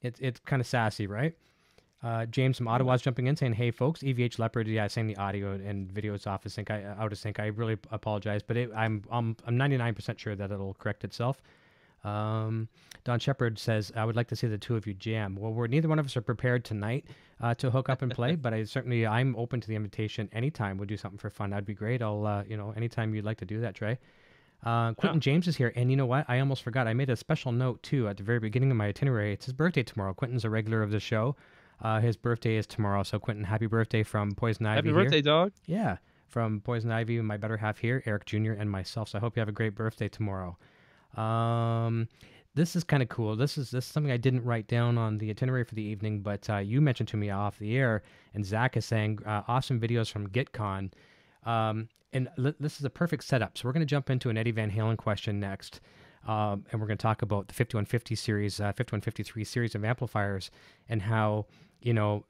It's kind of sassy, right? James from Ottawa's jumping in saying, "Hey folks, EVH Leopard, yeah, saying the audio and video is off of sync. Out of sync. I really apologize, but I'm 99% sure that it'll correct itself." Don Shepard says, "I would like to see the two of you jam." Well, neither one of us are prepared tonight to hook up and play, but I'm open to the invitation anytime. We'll do something for fun. That'd be great. I'll anytime you'd like to do that, Trey. Quentin James is here, and you know what? I almost forgot. I made a special note too at the very beginning of my itinerary. It's his birthday tomorrow. Quentin's a regular of the show. His birthday is tomorrow. So Quentin, happy birthday from Poison Ivy. Happy birthday, dog. Yeah, from Poison Ivy, my better half here, Eric Jr. and myself. So I hope you have a great birthday tomorrow. This is kind of cool. This is something I didn't write down on the itinerary for the evening, but you mentioned to me off the air, and Zach is saying awesome videos from GitCon. This is a perfect setup. So we're going to jump into an Eddie Van Halen question next. And we're going to talk about the 5150 series, 5153 series of amplifiers, and how,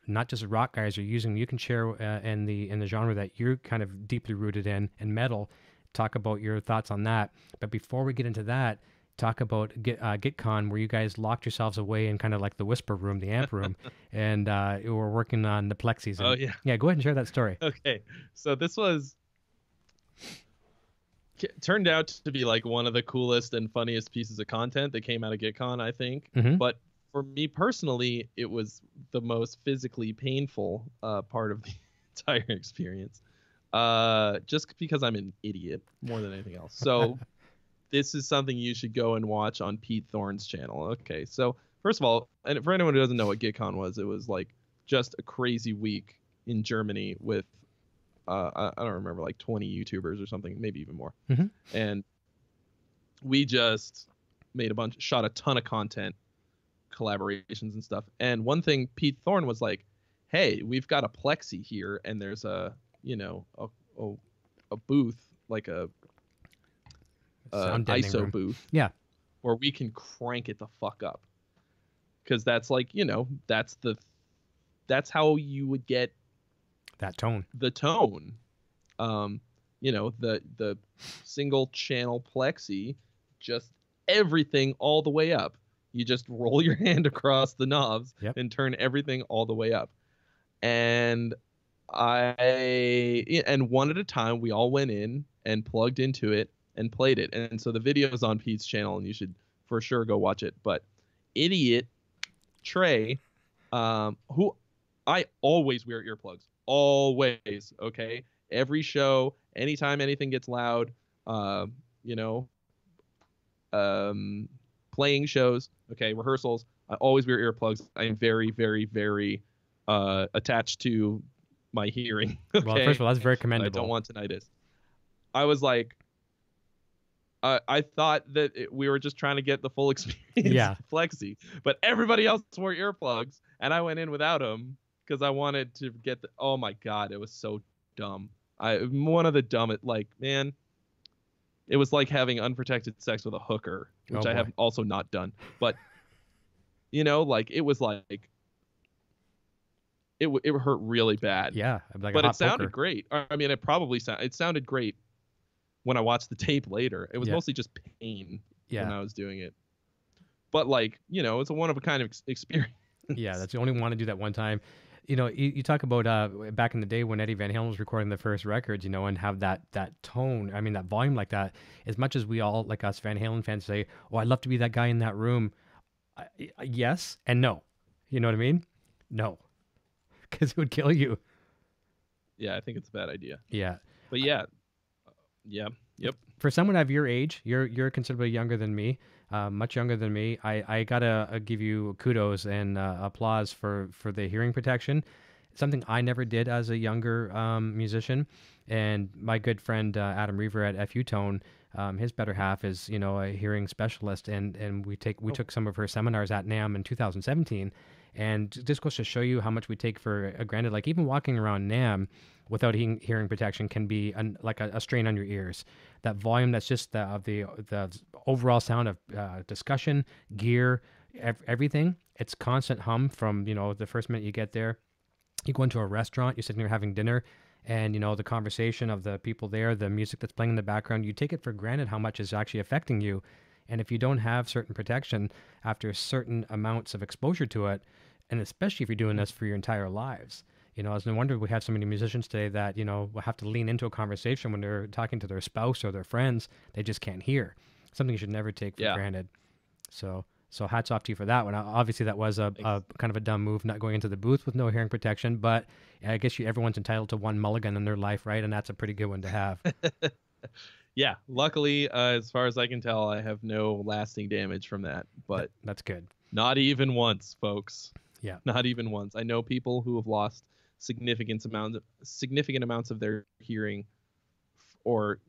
not just rock guys are using them. You can share in the genre that you're kind of deeply rooted in metal. Talk about your thoughts on that. But before we get into that, talk about GitCon, where you guys locked yourselves away in kind of like the whisper room, the amp room, and you were working on the plexis. Oh yeah. Yeah, go ahead and share that story. Okay, so this turned out to be like one of the coolest and funniest pieces of content that came out of GitCon, I think. Mm-hmm. But for me personally, it was the most physically painful part of the entire experience. Just because I'm an idiot more than anything else. So this is something you should go and watch on Pete Thorne's channel. Okay, so first of all, and for anyone who doesn't know what GitCon was, it was like just a crazy week in Germany with I don't remember, like 20 YouTubers or something, maybe even more. Mm-hmm. And we just shot a ton of content, collaborations and stuff. And one thing Pete Thorne was like, hey, we've got a plexi here, and there's a booth, like a ISO room. booth, yeah, where we can crank it the fuck up, because that's like, that's how you would get that tone. The tone. The single channel plexi, just everything all the way up. You just roll your hand across the knobs and turn everything all the way up. And one at a time, we all went in and plugged into it and played it. And so the video is on Pete's channel, and you should for sure go watch it. But idiot Trey, who I always wear earplugs. Always, okay? Every show, anytime anything gets loud, playing shows, okay, rehearsals, I always wear earplugs. I am very, very, very attached to my hearing. Okay? Well, first of all, that's very commendable. I don't want tinnitus. I was like, I thought that we were just trying to get the full experience of Flexi, but everybody else wore earplugs, and I went in without them because I wanted to get oh my God, it was so dumb. One of the dumbest, man, it was like having unprotected sex with a hooker, which I have also not done. But, it was like, it hurt really bad. Yeah. Like but it sounded great. I mean, it sounded great when I watched the tape later. It was mostly just pain when I was doing it. But it's a one of a kind of experience. Yeah, that's you only want to do that one time. You talk about back in the day when Eddie Van Halen was recording the first records, and have that tone, I mean, that volume like that. As much as we all, like us Van Halen fans, say, oh, I'd love to be that guy in that room. Yes and no. You know what I mean? No. Because it would kill you. Yeah, I think it's a bad idea. Yeah. But yeah. Yep. For someone of your age, you're considerably younger than me. Much younger than me. I gotta give you kudos and applause for the hearing protection. Something I never did as a younger musician. And my good friend Adam Reaver at FU Tone, his better half is a hearing specialist, and we took some of her seminars at NAMM in 2017. And this goes to show you how much we take for granted. Like even walking around NAMM without hearing protection can be like a strain on your ears. That volume, that's just the overall sound of discussion, gear, everything. It's constant hum from the first minute you get there. You go into a restaurant, you're sitting there having dinner, and the conversation of the people there, the music that's playing in the background, you take it for granted how much is actually affecting you. And if you don't have certain protection after certain amounts of exposure to it, and especially if you're doing this for your entire lives, it's no wonder we have so many musicians today that, will have to lean into a conversation when they're talking to their spouse or their friends. They just can't hear. Something you should never take for granted. So hats off to you for that one. Obviously, that was a kind of a dumb move, not going into the booth with no hearing protection. But I guess everyone's entitled to one mulligan in their life, right? And that's a pretty good one to have. Yeah. Luckily, as far as I can tell, I have no lasting damage from that. But that's good. Not even once, folks. Yeah. Not even once. I know people who have lost significant amounts of their hearing, or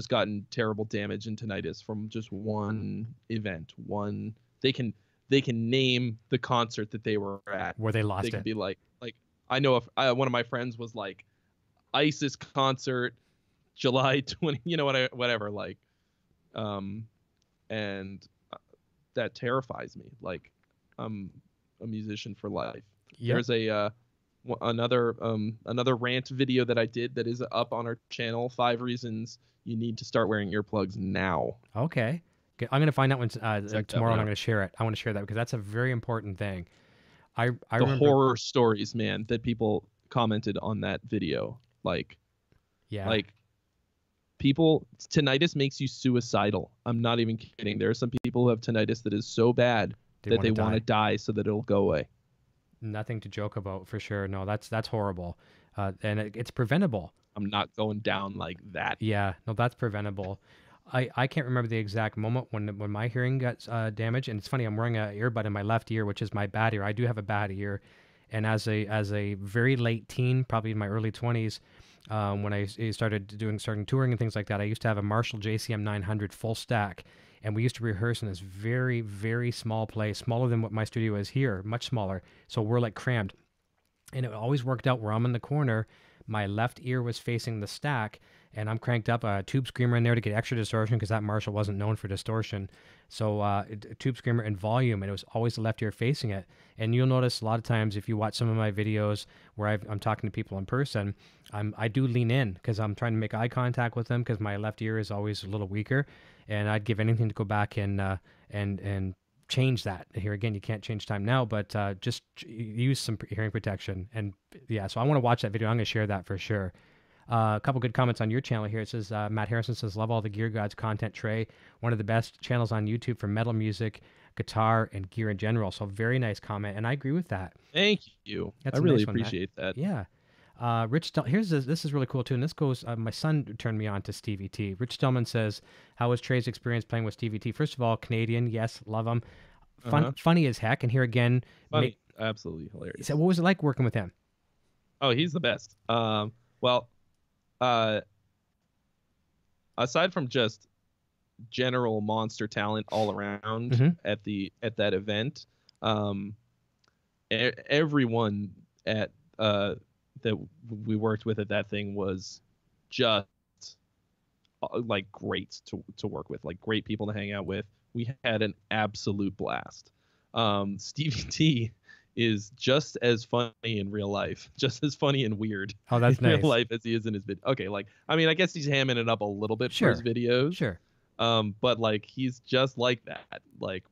gotten terrible damage and tinnitus from just one event. They can name the concert that they were at where they lost it. They could be like I know if one of my friends was like ISIS concert July 20, whatever, and that terrifies me. Like, I'm a musician for life. Yep. There's another rant video that I did that is up on our channel. 5 reasons you need to start wearing earplugs now. Okay. I'm going to find out when tomorrow, and I'm out. going to share it. I want to share that because that's a very important thing. I the remember horror stories, man, that people commented on that video. Like people, tinnitus makes you suicidal. I'm not even kidding. There are some people who have tinnitus that is so bad that they want to die so that it'll go away. Nothing to joke about for sure. No, that's horrible. And it's preventable. I'm not going down like that. Yeah, no, that's preventable. I can't remember the exact moment when my hearing got damaged. And it's funny, I'm wearing an earbud in my left ear, which is my bad ear. I do have a bad ear. And as a very late teen, probably in my early 20s, when I started touring and things like that, I used to have a Marshall JCM 900 full stack. And we used to rehearse in this very, very small place, smaller than what my studio is here, much smaller. So we're like crammed. And it always worked out where I'm in the corner. My left ear was facing the stack, and I'm cranked up a tube screamer in there to get extra distortion because that Marshall wasn't known for distortion. So a tube screamer and volume, and it was always the left ear facing it. And you'll notice a lot of times if you watch some of my videos where I'm talking to people in person, I do lean in because I'm trying to make eye contact with them because my left ear is always a little weaker, and I'd give anything to go back and change that. Here again, you can't change time now, but just use some hearing protection. And yeah, so I want to watch that video. I'm going to share that for sure. A couple good comments on your channel here. It says, Matt Harrison says, love all the Gear Gods content, Trey. One of the best channels on YouTube for metal music, guitar, and gear in general. So very nice comment, and I agree with that. Thank you. I really appreciate that. Yeah. Rich, this is really cool too, and this goes. My son turned me on to Stevie T. Rich Stillman says, "How was Trey's experience playing with Stevie T?" First of all, Canadian, yes, love him. Funny as heck, and here again, funny, absolutely hilarious. So, what was it like working with him? Oh, he's the best. Aside from just general monster talent all around at that event, everyone at that we worked with at that thing was just like great to work with, like great people to hang out with. We had an absolute blast. Stevie T is just as funny in real life, just as funny and weird in real life as he is in his video. Okay, like I mean, I guess he's hamming it up a little bit for his videos. Sure. But like he's just like that, like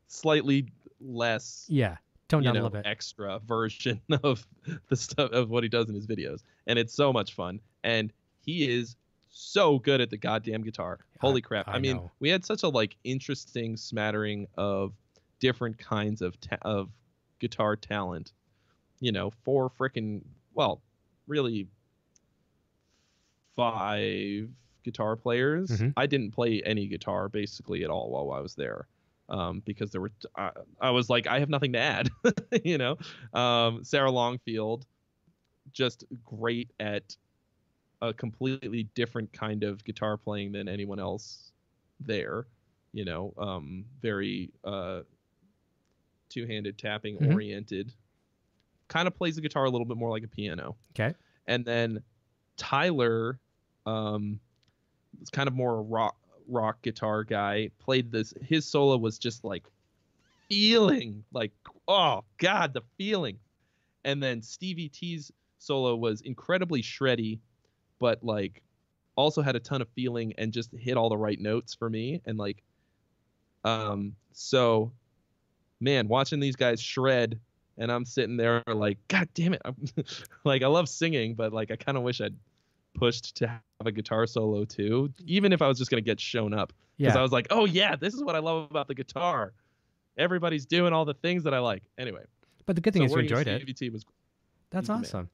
slightly less. Yeah. Tone down a little bit. Extra version of the stuff of what he does in his videos, and it's so much fun. And he is so good at the goddamn guitar. Holy crap! I mean, we had such a like interesting smattering of different kinds of guitar talent. For really 5 guitar players. I didn't play any guitar basically at all while I was there. Because there were, I was like, I have nothing to add, Sarah Longfield, just great at a completely different kind of guitar playing than anyone else there, very two-handed tapping oriented, kind of plays the guitar a little bit more like a piano. Okay. And then Tyler, is kind of more rock guitar guy, played this. His solo was just like feeling like, oh god, the feeling. And then Stevie T's solo was incredibly shreddy, but like also had a ton of feeling and just hit all the right notes for me. And like so man, watching these guys shred, and I'm sitting there like, god damn it. Like I love singing, but like I kind of wish I'd pushed to have a guitar solo too, even if I was just going to get shown up, because I was like, oh yeah, this is what I love about the guitar. Everybody's doing all the things that I like. Anyway, but the good thing is you enjoyed it. That's awesome.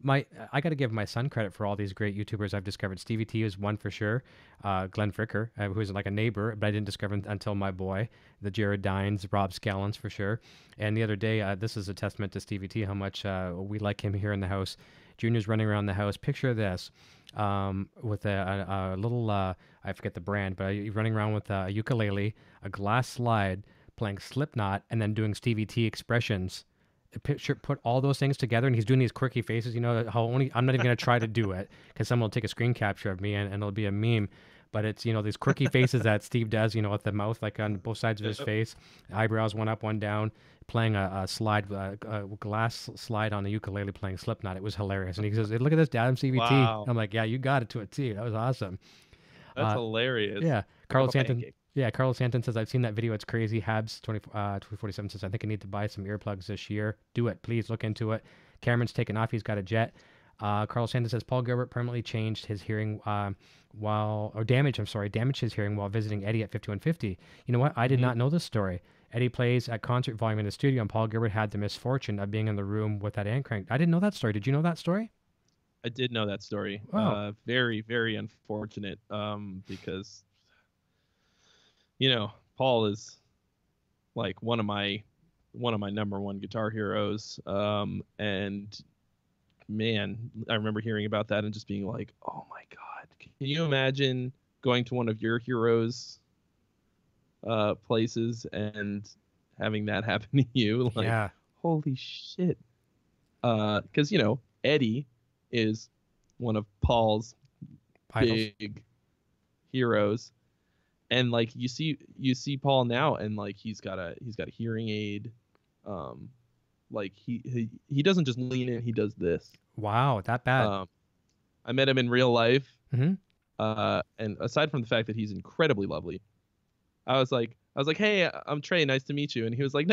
Man. I got to give my son credit for all these great YouTubers I've discovered. Stevie T is one for sure. Glenn Fricker, who's like a neighbor, but I didn't discover until my boy, the Jared Dines, Rob Scallons for sure. And the other day, this is a testament to Stevie T, how much we like him here in the house. Junior's running around the house. Picture this, with a little, I forget the brand, but he's running around with a ukulele, a glass slide, playing Slipknot, and then doing Stevie T expressions. Put all those things together, and he's doing these quirky faces. I'm not even going to try to do it because someone will take a screen capture of me and it'll be a meme. But it's, these quirky faces that Steve does, with the mouth like on both sides of his face, eyebrows one up, one down, playing a slide, a glass slide on the ukulele, playing Slipknot. It was hilarious. And he says, "Look at this, Dad, I'm CVT." Wow. I'm like, "Yeah, you got it to a T. That was awesome." That's hilarious. Yeah, Carlo Santin. Yeah, Carlo Santin says, I've seen that video. It's crazy. Habs 2047 says, I think I need to buy some earplugs this year. Do it. Please look into it. Cameron's taken off. He's got a jet. Carl Santin says, Paul Gilbert permanently changed his hearing damaged his hearing while visiting Eddie at 5150. You know what? I did not know this story. Eddie plays at concert volume in the studio, and Paul Gilbert had the misfortune of being in the room with that amp crank. I didn't know that story. Did you know that story? I did know that story. Wow. Very, very unfortunate. Because Paul is like one of my number one guitar heroes. And man, I remember hearing about that and just being like, oh my God, can you imagine going to one of your heroes places and having that happen to you? Like, Yeah. holy shit. Because Eddie is one of Paul's Idols. big heroes, and like you see Paul now, and like he's got a hearing aid. Like he doesn't just lean in, he does this. Wow, that bad. I met him in real life. Mm-hmm. And aside from the fact that he's incredibly lovely, I was like, hey, I'm Trey, nice to meet you. And he was like,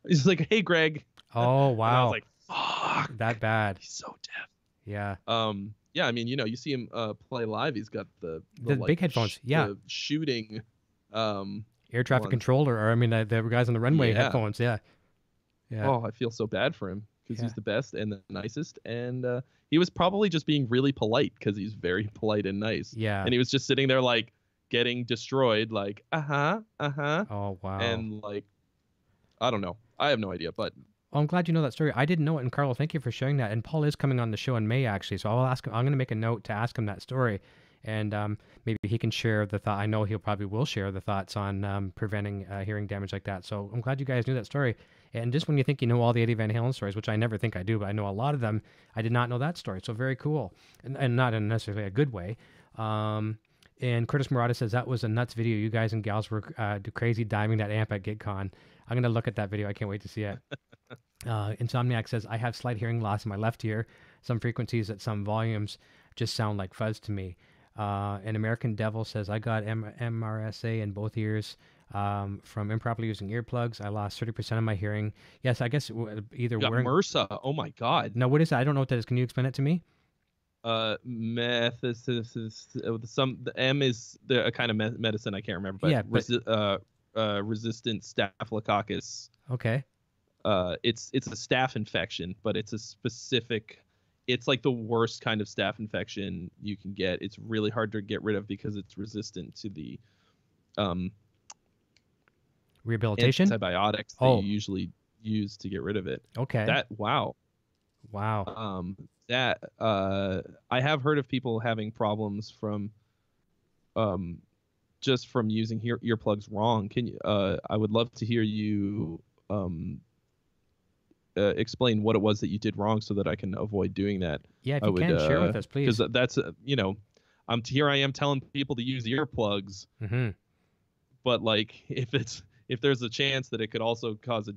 he's like, hey, Greg. Oh, wow. And I was like, fuck, that bad. he's so deaf. Yeah. Yeah, I mean, you see him play live. He's got the like, big headphones. Yeah. the shooting Air traffic controller, or I mean, the guys on the runway headphones. Yeah. Yeah. Oh, I feel so bad for him because Yeah. he's the best and the nicest, and he was probably just being really polite because he's very polite and nice. Yeah. And he was just sitting there like getting destroyed, like Oh, wow. and like I don't know, I have no idea, but Well, I'm glad you know that story. I didn't know it, and Carlo, thank you for sharing that. And Paul is coming on the show in May, actually, so I'll ask him. I'm going to make a note to ask him that story, and maybe he can share the thought. I know he'll probably will share the thoughts on preventing hearing damage like that. So I'm glad you guys knew that story. And just when you think you know all the Eddie Van Halen stories, which I never think I do, but I know a lot of them, I did not know that story. So very cool, and not in necessarily a good way. And Curtis Murata says, that was a nuts video. You guys and gals were crazy diving that amp at GitCon. I'm going to look at that video. I can't wait to see it. Insomniac says, I have slight hearing loss in my left ear. Some frequencies at some volumes just sound like fuzz to me. And American Devil says, I got MRSA in both ears from improperly using earplugs. I lost 30% of my hearing. Yes, I guess either you got wearing... MRSA. Oh my God. No, what is that? I don't know what that is. Can you explain it to me? Meth the M is a kind of medicine I can't remember, but yeah, resistant staphylococcus. Okay. It's a staph infection, but it's a specific. It's like the worst kind of staph infection you can get. It's really hard to get rid of because it's resistant to the rehabilitation antibiotics that you usually use to get rid of it. Okay. Wow. I have heard of people having problems from just from using earplugs wrong. Can you I would love to hear you explain what it was that you did wrong so that I can avoid doing that. Yeah, if you can share with us, please. Because that's here I am telling people to use earplugs. Mm-hmm. But like if there's a chance that it could also cause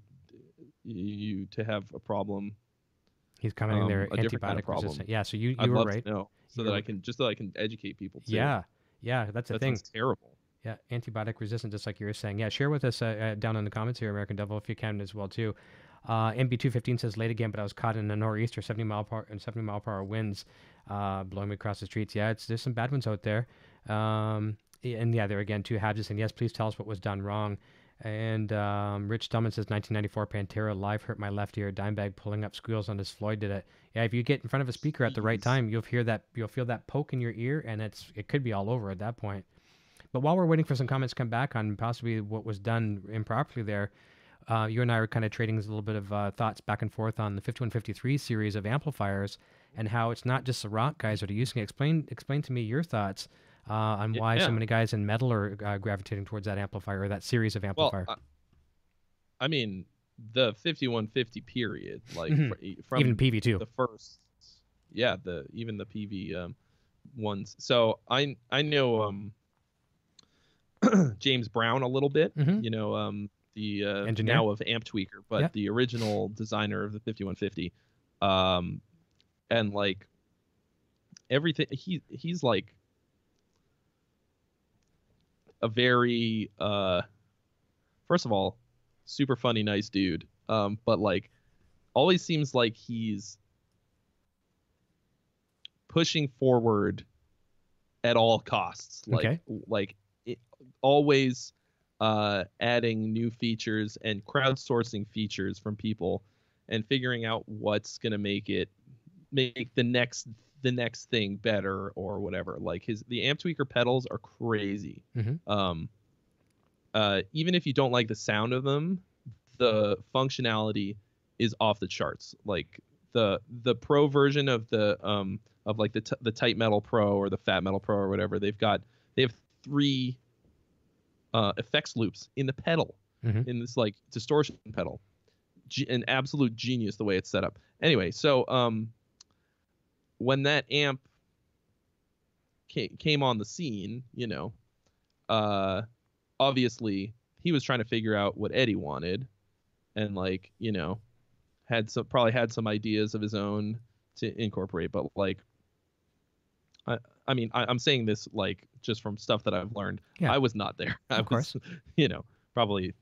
you to have a problem. He's coming in there antibiotic kind of resistant. Yeah, so you I'd were love right. To know, so that I can educate people too. Yeah, that's the thing. That's terrible. Yeah, antibiotic resistant, just like you were saying. Yeah, share with us down in the comments here, American Devil, if you can as well too. MB215 says late again, but I was caught in a nor'easter, 70 mile per hour winds, blowing me across the streets. Yeah, there's some bad ones out there. And yeah, there again, two Habs saying yes, please tell us what was done wrong. And Rich Stillman says 1994 Pantera live hurt my left ear. Dimebag pulling up squeals on as Floyd did it. Yeah, if you get in front of a speaker at the right time, you'll feel that poke in your ear, and it could be all over at that point. But while we're waiting for some comments to come back on possibly what was done improperly there, you and I are kind of trading a little bit of thoughts back and forth on the 5153 series of amplifiers and how it's not just the rock guys that are using it. Explain to me your thoughts on why so many guys in metal are gravitating towards that amplifier or that series of amplifier. Well, I mean, the 5150 period, like from even PV2, the first, even the PV ones. So I know James Brown a little bit, the engineer now of Amp Tweaker, but the original designer of the 5150, and like everything he's like a very first of all, super funny, nice dude. But like always seems like he's pushing forward at all costs. Always adding new features and crowdsourcing features from people and figuring out what's gonna make the next thing better or whatever. Like the amp tweaker pedals are crazy. Even if you don't like the sound of them, the functionality is off the charts. Like the pro version of the Tight Metal Pro or the Fat Metal Pro or whatever, they have 3 effects loops in the pedal, in this like distortion pedal. An absolute genius the way it's set up. Anyway, so when that amp came on the scene, you know, obviously he was trying to figure out what Eddie wanted, and like, you know, probably had some ideas of his own to incorporate. But like, I mean, I'm saying this like just from stuff that I've learned. Yeah. I was not there. I was, you know, probably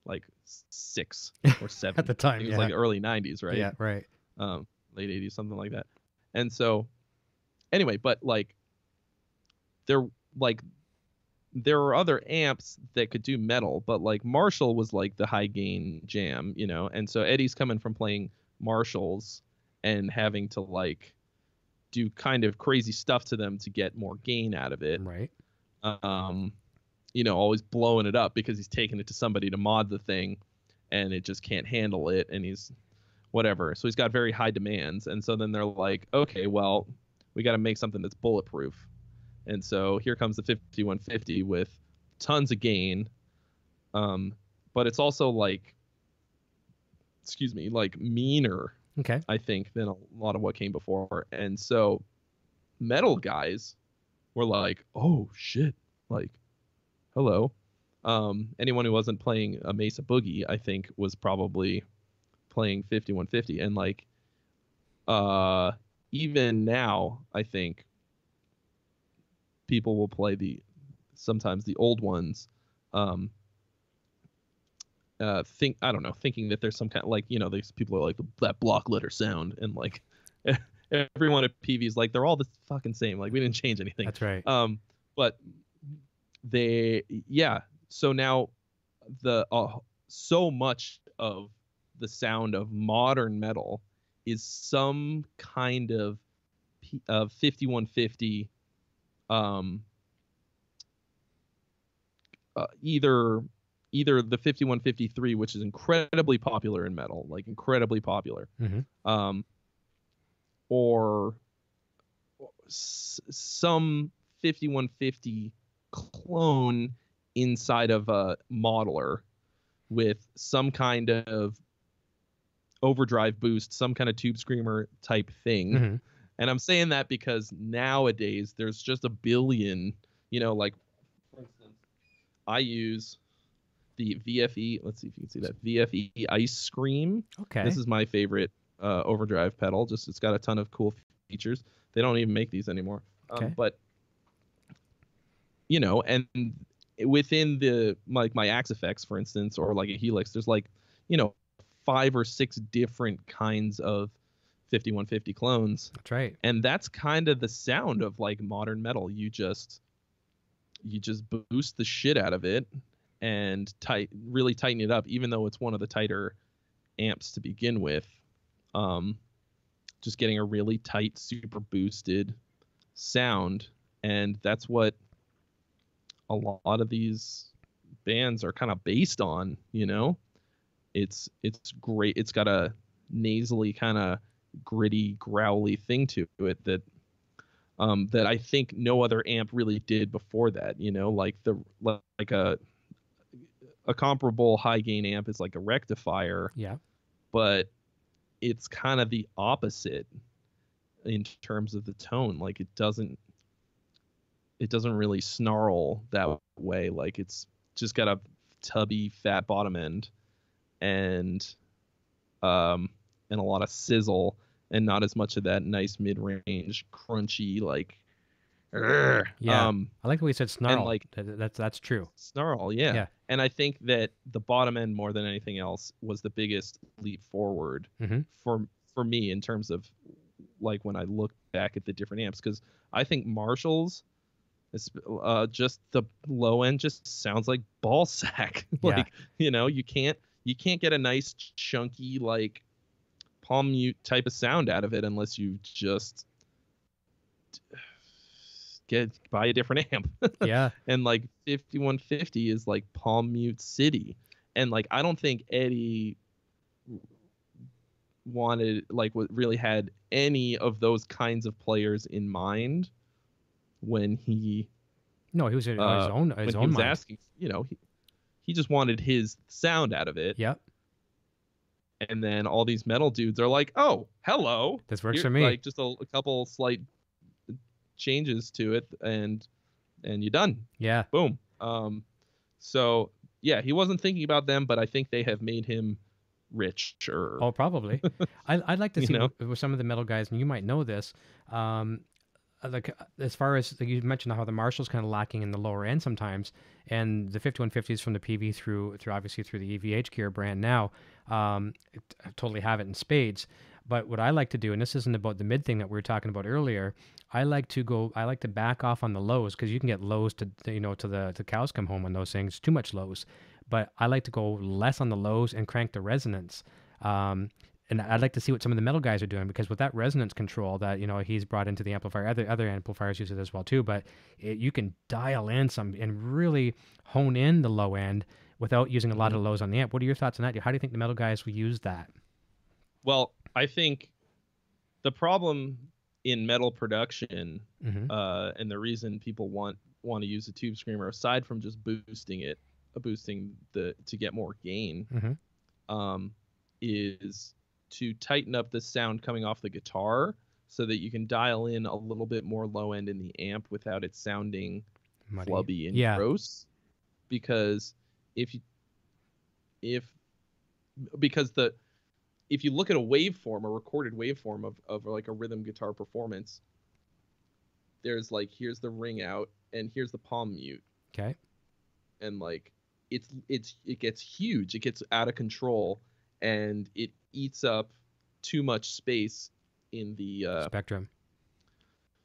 like 6 or 7 at the time. It was like early 90s, right? Yeah, right. Late 80s, something like that. And so, anyway, but like, there were other amps that could do metal, but like Marshall was like the high gain jam, you know. And so Eddie's coming from playing Marshalls and having to like do kind of crazy stuff to them to get more gain out of it. Right. You know, always blowing it up because he's taking it to somebody to mod the thing and it just can't handle it, and he's whatever. So he's got very high demands. And so then they're like, okay, well, we got to make something that's bulletproof. And so here comes the 5150 with tons of gain. But it's also like, like meaner, I think, than a lot of what came before. And so metal guys were like, oh shit, like, hello. Anyone who wasn't playing a Mesa Boogie, I think, was probably playing 5150. And like, even now, I think people will play sometimes the old ones, thinking that there's some kind of, like, you know, these people are like that block letter sound, and like everyone at PV is like, they're all the fucking same, like we didn't change anything. That's right. But so now so much of the sound of modern metal is some kind of 5150, either the 5153, which is incredibly popular in metal, like incredibly popular, or some 5150 clone inside of a modeler with some kind of overdrive boost, some kind of tube screamer type thing. And I'm saying that because nowadays there's just a billion, you know, like, for instance, I use the VFE. Let's see if you can see that VFE Ice Scream. Okay. This is my favorite overdrive pedal. Just, it's got a ton of cool features. They don't even make these anymore. But, you know, and within the, like my Axe Effects, for instance, or like a Helix, there's like, you know, 5 or 6 different kinds of 5150 clones. That's right. And that's kind of the sound of like modern metal. You just boost the shit out of it and really tighten it up, even though it's one of the tighter amps to begin with. Just getting a really tight, super boosted sound. And that's what a lot of these bands are kind of based on, you know. It's great. It's got a nasally kind of gritty, growly thing to it that I think no other amp really did before that, you know, like a comparable high gain amp is like a rectifier. Yeah. But it's kind of the opposite in terms of the tone. Like it doesn't really snarl that way. Like it's just got a tubby fat bottom end and a lot of sizzle and not as much of that nice mid-range crunchy, like, Yeah. I like the way you said snarl. And like that's true. Snarl, yeah. Yeah. And I think that the bottom end more than anything else was the biggest leap forward for me in terms of like when I look back at the different amps, because I think Marshall's just the low end just sounds like ball sack. Like, you can't get a nice chunky like palm mute type of sound out of it unless you just buy a different amp. Yeah. And like 5150 is like palm mute city, and like I don't think Eddie wanted really had any of those kinds of players in mind when he he was his own when he was mind. asking, he just wanted his sound out of it. Yep. And then all these metal dudes are like, oh, hello, this works for me. Like just a couple slight changes to it, and you're done. Yeah. Boom. So yeah, he wasn't thinking about them, but I think they have made him rich. Oh, probably. I'd like to see with some of the metal guys, and you might know this. Like as far as you mentioned how the Marshall's kind of lacking in the lower end sometimes, and the 5150s from the PV through obviously through the EVH gear brand now, totally have it in spades. But what I like to do, and this isn't about the mid thing that we were talking about earlier, I like to back off on the lows, because you can get lows to the cows come home on those things, too much lows. But I like to go less on the lows and crank the resonance. And I'd like to see what some of the metal guys are doing, because with that resonance control that he's brought into the amplifier, other amplifiers use it as well too. But you can dial in some and really hone in the low end without using a lot of lows on the amp. What are your thoughts on that? How do you think the metal guys will use that? Well, I think the problem in metal production, and the reason people want to use a tube screamer, aside from just boosting to get more gain, is to tighten up the sound coming off the guitar so that you can dial in a little bit more low end in the amp without it sounding muddy, flubby, and gross. Because if you look at a waveform, a recorded waveform of like a rhythm guitar performance, there's like, here's the ring out and here's the palm mute. Okay. And like it gets huge, it gets out of control, and it eats up too much space in the spectrum.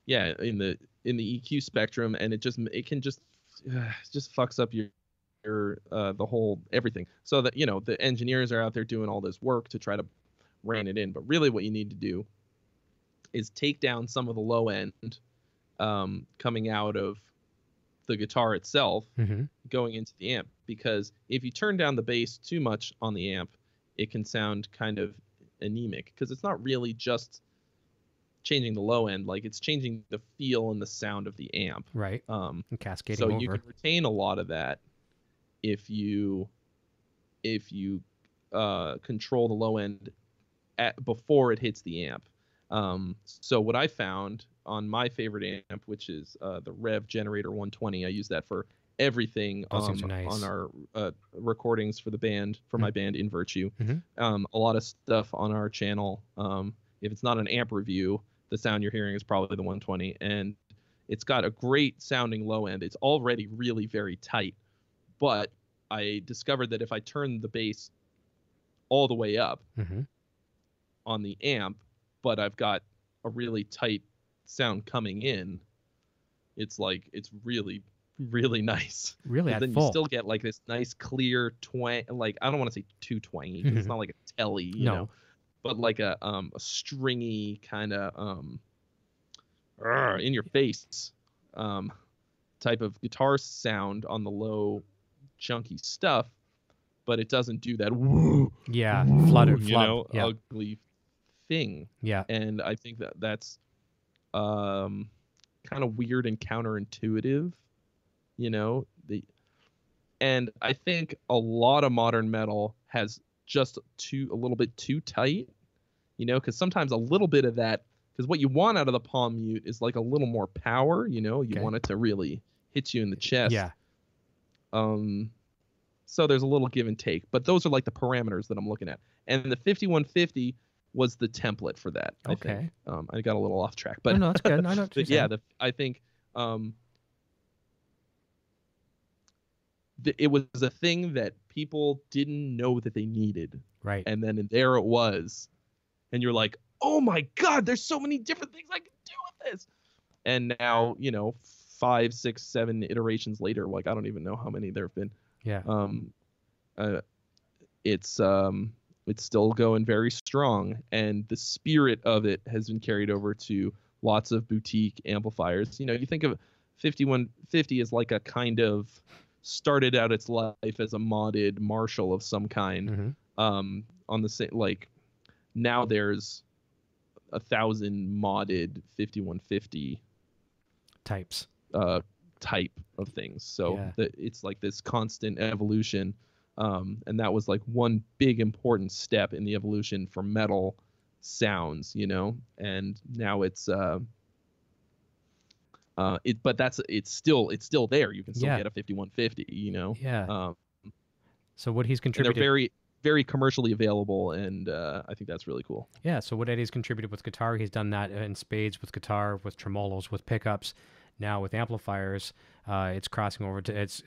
Yeah, in the EQ spectrum, and it can just fucks up your the whole everything. So that the engineers are out there doing all this work to try to rein it in, but really what you need to do is take down some of the low end coming out of the guitar itself, going into the amp, because if you turn down the bass too much on the amp, it can sound kind of anemic, because it's not really just changing the low end, like it's changing the feel and the sound of the amp, right? And cascading so over. you can retain a lot of that if you control the low end before it hits the amp. So what I found on my favorite amp, which is the Rev Generator 120, I use that for everything nice. On our recordings for the band, for my band In Virtue. A lot of stuff on our channel. If it's not an amp review, the sound you're hearing is probably the 120, and it's got a great sounding low end. It's already really very tight, but I discovered that if I turn the bass all the way up on the amp, but I've got a really tight sound coming in, it's really, really nice. Really, then full. You still get like this nice clear twang. Like, I don't want to say too twangy, 'cause it's not like a telly, you know, but like a stringy kind of in your face type of guitar sound on the low chunky stuff, but it doesn't do that ugly thing. And I think that's kind of weird and counterintuitive, and I think a lot of modern metal has just a little bit too tight, because sometimes a little bit of that, because what you want out of the palm mute is like a little more power, you want it to really hit you in the chest. So there's a little give and take, but those are like the parameters that I'm looking at. And the 5150 was the template for that. I think. I got a little off track, but no, that's good. I know what you're saying. I think um, it was a thing that people didn't know that they needed. Right. And then there it was. And you're like, oh my God, there's so many different things I can do with this. And now, 5, 6, 7 iterations later, like I don't even know how many there have been. Yeah. It's still going very strong, and the spirit of it has been carried over to lots of boutique amplifiers. You think of 5150 as like a kind of started out its life as a modded Marshall of some kind. Mm-hmm. On the same, like now there's 1,000 modded 5150 types type of things. So yeah. It's like this constant evolution. And that was like one big important step in the evolution for metal sounds, and now it's it's still there. You can still yeah. get a 5150, Yeah. So what he's contributed, and they're very, very commercially available, and I think that's really cool. Yeah. So what Eddie's contributed with guitar, he's done that in spades with guitar, with tremolos, with pickups. Now with amplifiers, it's crossing over to it's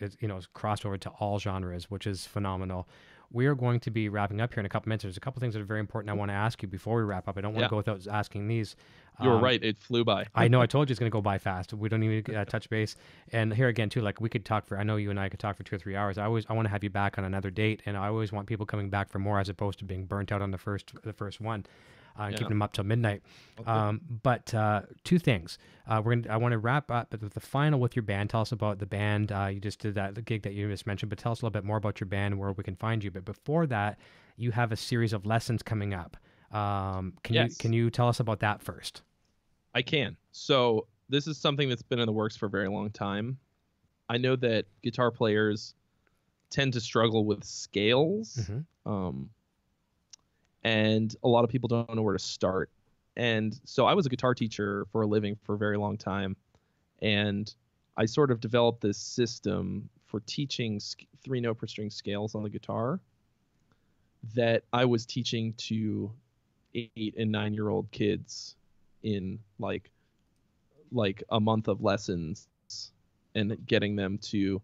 crossed over to all genres, which is phenomenal. We are going to be wrapping up here in a couple minutes. There's a couple things that are very important I want to ask you before we wrap up. I don't want to go without asking these. You were right; it flew by. I know. I told you it's going to go by fast. We don't even touch base. And here again, too, like we could talk for. I know you and I could talk for 2 or 3 hours. I want to have you back on another date, and I always want people coming back for more, as opposed to being burnt out on the first one. Keeping them up till midnight. Okay. But 2 things. I want to wrap up with the final with your band. Tell us about the band. You just did the gig that you just mentioned, but tell us a little bit more about your band and where we can find you. But before that, you have a series of lessons coming up. Can you tell us about that first? I can. So this is something that's been in the works for a very long time. I know that guitar players tend to struggle with scales. Mm-hmm. And a lot of people don't know where to start. And so I was a guitar teacher for a living for a very long time. And I sort of developed this system for teaching 3-note per string scales on the guitar that I was teaching to 8 and 9-year-old kids in like a month of lessons, and getting them to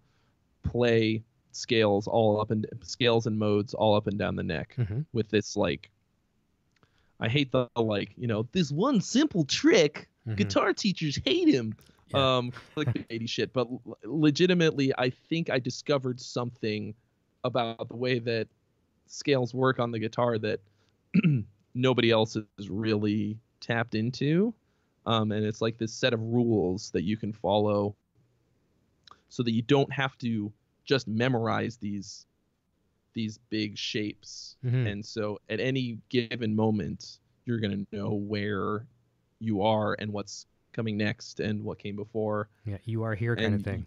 play scales and modes all up and down the neck. Mm-hmm. With this, like, I hate the this one simple trick. Mm-hmm. Guitar teachers hate him. Yeah. Clickbaity shit. But legitimately, I think I discovered something about the way that scales work on the guitar that nobody else is really tapped into. And it's like this set of rules that you can follow so that you don't have to just memorize these big shapes. Mm-hmm. And so at any given moment, you're going to know where you are and what's coming next and what came before. Yeah, you are here kind of thing.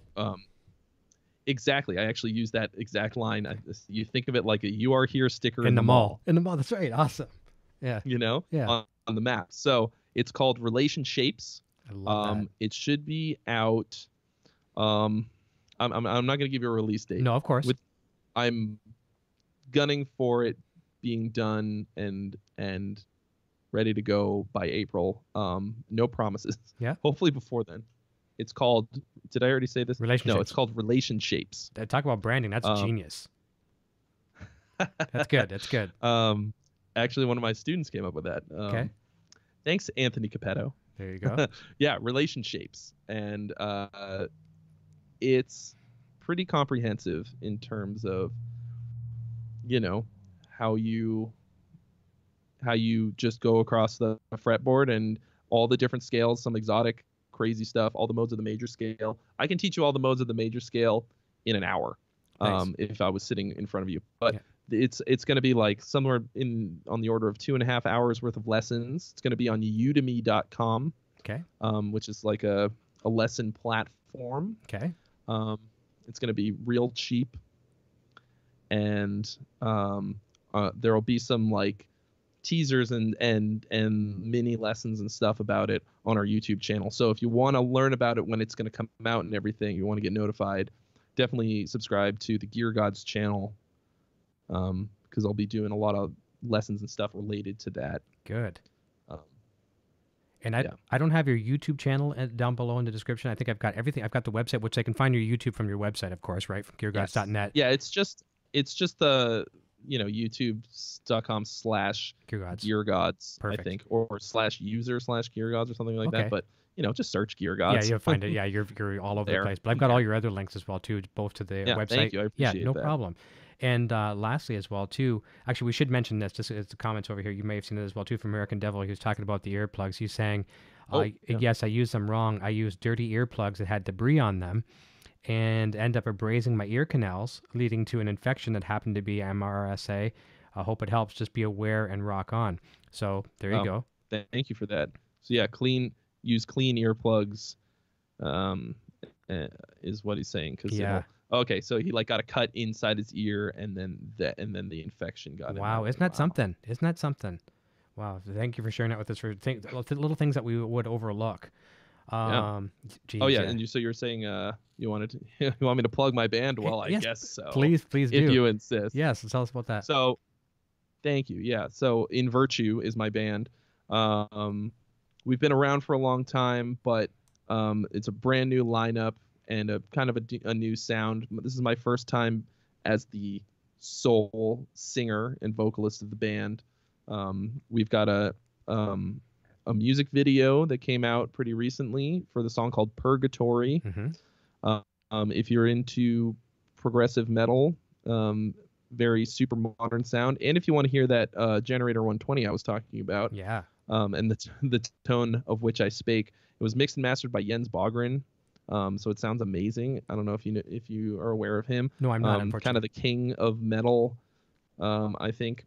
Exactly. I actually use that exact line. You think of it like a "you are here" sticker in the mall. In the mall. That's right. Awesome. Yeah. Yeah. On the map. So it's called Relation Shapes. I love that. It should be out. I'm not going to give you a release date. No, of course. I'm gunning for it being done and ready to go by April. No promises. Yeah. Hopefully before then. It's called, did I already say this? Relationships. No, it's called Relation Shapes. Talk about branding. That's genius. That's good. That's good. Actually, one of my students came up with that. Okay. Thanks, Anthony Capetto. There you go. Yeah, Relation Shapes. And it's pretty comprehensive in terms of, how you just go across the fretboard and all the different scales, some exotic crazy stuff, all the modes of the major scale. I can teach you all the modes of the major scale in an hour. Nice. If I was sitting in front of you. But it's going to be like somewhere on the order of 2.5 hours worth of lessons. It's going to be on udemy.com. Okay. Which is like a lesson platform. Okay. It's going to be real cheap. And there will be some like teasers and mini lessons and stuff about it on our YouTube channel. So if you want to learn about it when it's going to come out and everything, you want to get notified, definitely subscribe to the Gear Gods channel, because I'll be doing a lot of lessons and stuff related to that. Good. And I don't have your YouTube channel down below in the description. I think I've got everything. I've got the website, which I can find your YouTube from your website, of course, right? From geargods.net. Yeah, it's just the youtube.com/geargods, I think, or /user/geargods or something like that. But just search geargods. Yeah, you'll find it. Yeah, you're all over the place. But I've got all your other links as well too, both to the website. Thank you. I appreciate no that. problem. And lastly, as well too, actually, we should mention this. Just as the comments over here, you may have seen it as well too from American Devil. He was talking about the earplugs. He's saying, "Yes, I used them wrong. I used dirty earplugs that had debris on them, and end up abrasing my ear canals, leading to an infection that happened to be MRSA. I hope it helps. Just be aware and rock on." So there you go. Thank you for that. So yeah, use clean earplugs, is what he's saying. Okay, so he got a cut inside his ear, and then the infection got in. Wow, isn't that something? Isn't that something? Wow, thank you for sharing that with us. For little things that we would overlook. Geez, and so you're saying you want me to plug my band? Well, I guess so. Please do. If you insist. Yes, tell us about that. So, thank you. Yeah, so In Virtue is my band. We've been around for a long time, but it's a brand new lineup and a kind of a new sound. This is my first time as the sole singer and vocalist of the band. We've got a music video that came out pretty recently for the song called Purgatory. If you're into progressive metal, very super modern sound, and if you want to hear that Generator 120 I was talking about, and the tone of which I spake, it was mixed and mastered by Jens Bogren. So it sounds amazing. I don't know if you are aware of him. No, I'm not. Unfortunately, kind of the king of metal, I think,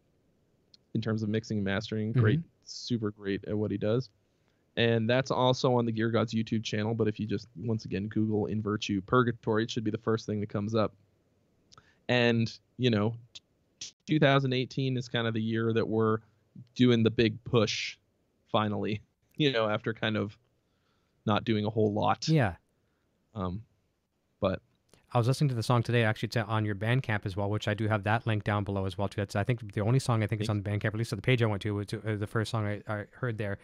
in terms of mixing and mastering. Great, super great at what he does. And that's also on the Gear Gods YouTube channel. But if you just once again Google In Virtue Purgatory, it should be the first thing that comes up. And 2018 is kind of the year that we're doing the big push, finally. After kind of not doing a whole lot. Yeah. But I was listening to the song today. Actually, it's on your Bandcamp as well, which I do have that link down below as well too. That's I think the only song I think is on Bandcamp, at least on the page I went to, was the first song I heard there.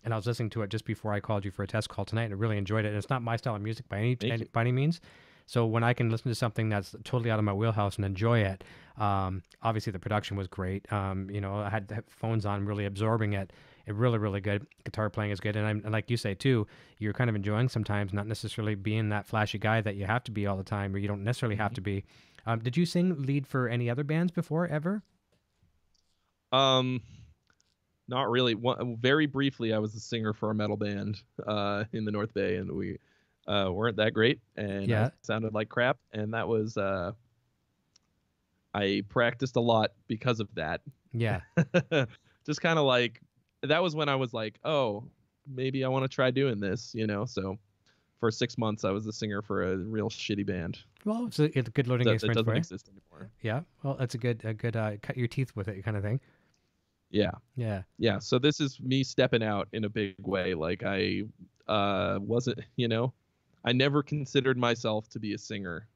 And I was listening to it just before I called you for a test call tonight, and I really enjoyed it. And it's not my style of music by any means. So when I can listen to something that's totally out of my wheelhouse and enjoy it, obviously the production was great. I had headphones on, really absorbing it. It really, really good. Guitar playing is good. And like you say, too, you're kind of enjoying sometimes, not necessarily being that flashy guy that you have to be all the time, or you don't necessarily have to be. Did you sing lead for any other bands before, ever? Not really. Very briefly, I was the singer for a metal band in the North Bay, and we weren't that great, and I sounded like crap. And that was... I practiced a lot because of that. Yeah. Just kind of like... That was when I was like, oh, maybe I want to try doing this, So for 6 months, I was the singer for a real shitty band. Well, it's a good learning experience. It doesn't exist anymore. Yeah. Well, that's a good cut your teeth with it kind of thing. Yeah. Yeah. Yeah. So this is me stepping out in a big way. Like I wasn't, I never considered myself to be a singer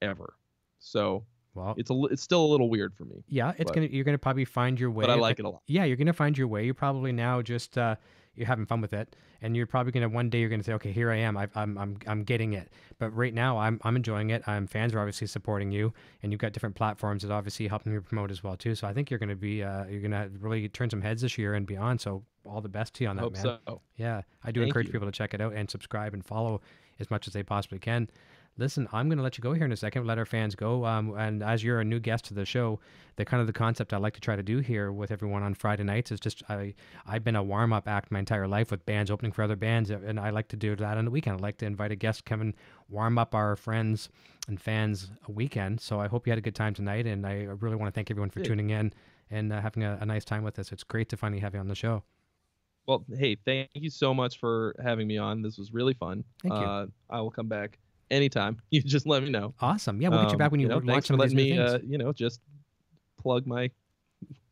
ever. So well, it's still a little weird for me. Yeah, you're gonna probably find your way. But I like it a lot. Yeah, you're gonna find your way. You're probably now just you're having fun with it, and you're probably gonna one day you're gonna say, okay, here I am. I'm getting it. But right now I'm enjoying it. Fans are obviously supporting you, and you've got different platforms that obviously helping you promote as well too. So I think you're gonna be you're gonna really turn some heads this year and beyond. So all the best to you on that, Hope man. So. Yeah, I do encourage people to check it out and subscribe and follow as much as they possibly can. Listen, I'm going to let you go here in a second, let our fans go. And as you're a new guest to the show, the concept I like to try to do here with everyone on Friday nights is just, I've been a warm-up act my entire life with bands opening for other bands, and I like to do that on the weekend. I like to invite a guest, come and warm up our friends and fans a weekend. So I hope you had a good time tonight, and I really want to thank everyone for tuning in and having a nice time with us. It's great to finally have you on the show. Well, hey, thank you so much for having me on. This was really fun. Thank you. I will come back anytime. You just let me know. Awesome. Yeah, we'll get you back when you launch some of these new things. Just plug my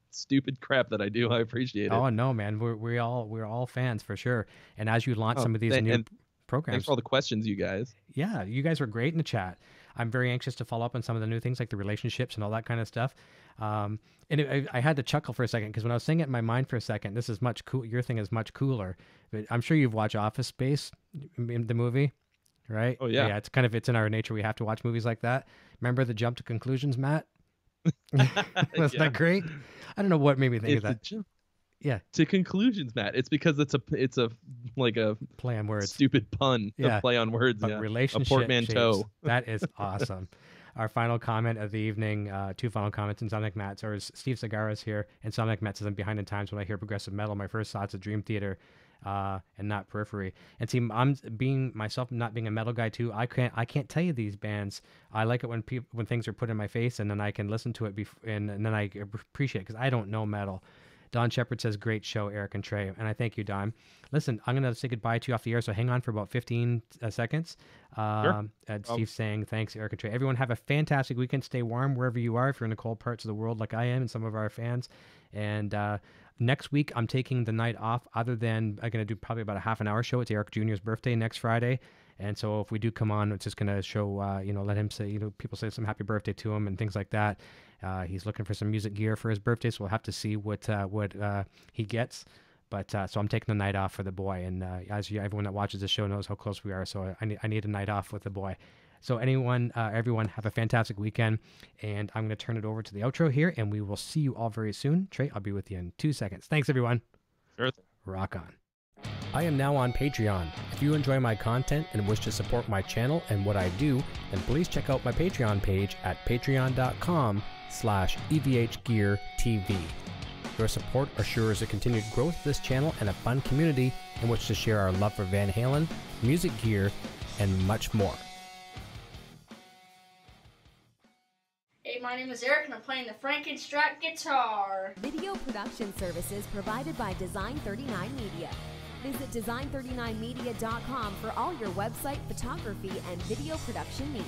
stupid crap that I do. I appreciate it. Oh no, man, we're all fans for sure. And as you launch some of these new programs, thanks for all the questions, you guys. Yeah, you guys were great in the chat. I'm very anxious to follow up on some of the new things like the relationships and all that kind of stuff. I had to chuckle for a second because when I was saying it in my mind for a second, this is much cool. Your thing is much cooler. But I'm sure you've watched Office Space, the movie, right? Oh yeah. Yeah, it's in our nature. We have to watch movies like that. Remember the jump to conclusions, Matt? Was that great? I don't know what made me think of that. Yeah. To conclusions, Matt. It's because it's a like a play on words, stupid pun. Yeah. A play on words. But yeah. Relationship A portmanteau. Shapes. That is awesome. Our final comment of the evening, two final comments. Insomniac Matt, or Steve Segarra's here. Insomniac Matt says, I'm behind in times when I hear progressive metal. My first thoughts of Dream Theater and not Periphery. And see, I'm being myself, not being a metal guy too. I can't tell you these bands. I like it when things are put in my face and then I can listen to it and then I appreciate it because I don't know metal. Don Shepard says, great show, Eric and Trey. And I thank you, Don. Listen, I'm going to say goodbye to you off the air, so hang on for about 15 seconds. Sure. Steve's saying, thanks, Eric and Trey. Everyone have a fantastic weekend. Stay warm wherever you are, if you're in the cold parts of the world like I am and some of our fans. And next week, I'm taking the night off, other than I'm going to do probably about a half an hour show. It's Eric Jr.'s birthday next Friday. And so if we do come on, it's just going to show, let him say, people say some happy birthday to him and things like that. He's looking for some music gear for his birthday, so we'll have to see what he gets. But so I'm taking the night off for the boy. And everyone that watches the show knows how close we are, so I need a night off with the boy. So everyone, have a fantastic weekend. And I'm going to turn it over to the outro here, and we will see you all very soon. Trey, I'll be with you in 2 seconds. Thanks, everyone. Sure. Rock on. I am now on Patreon. If you enjoy my content and wish to support my channel and what I do, then please check out my Patreon page at patreon.com/EVHGearTV. Your support assures the continued growth of this channel and a fun community in which to share our love for Van Halen, music gear, and much more. Hey, my name is Eric and I'm playing the Frankenstrat guitar. Video production services provided by Design 39 Media. Visit design39media.com for all your website photography and video production needs.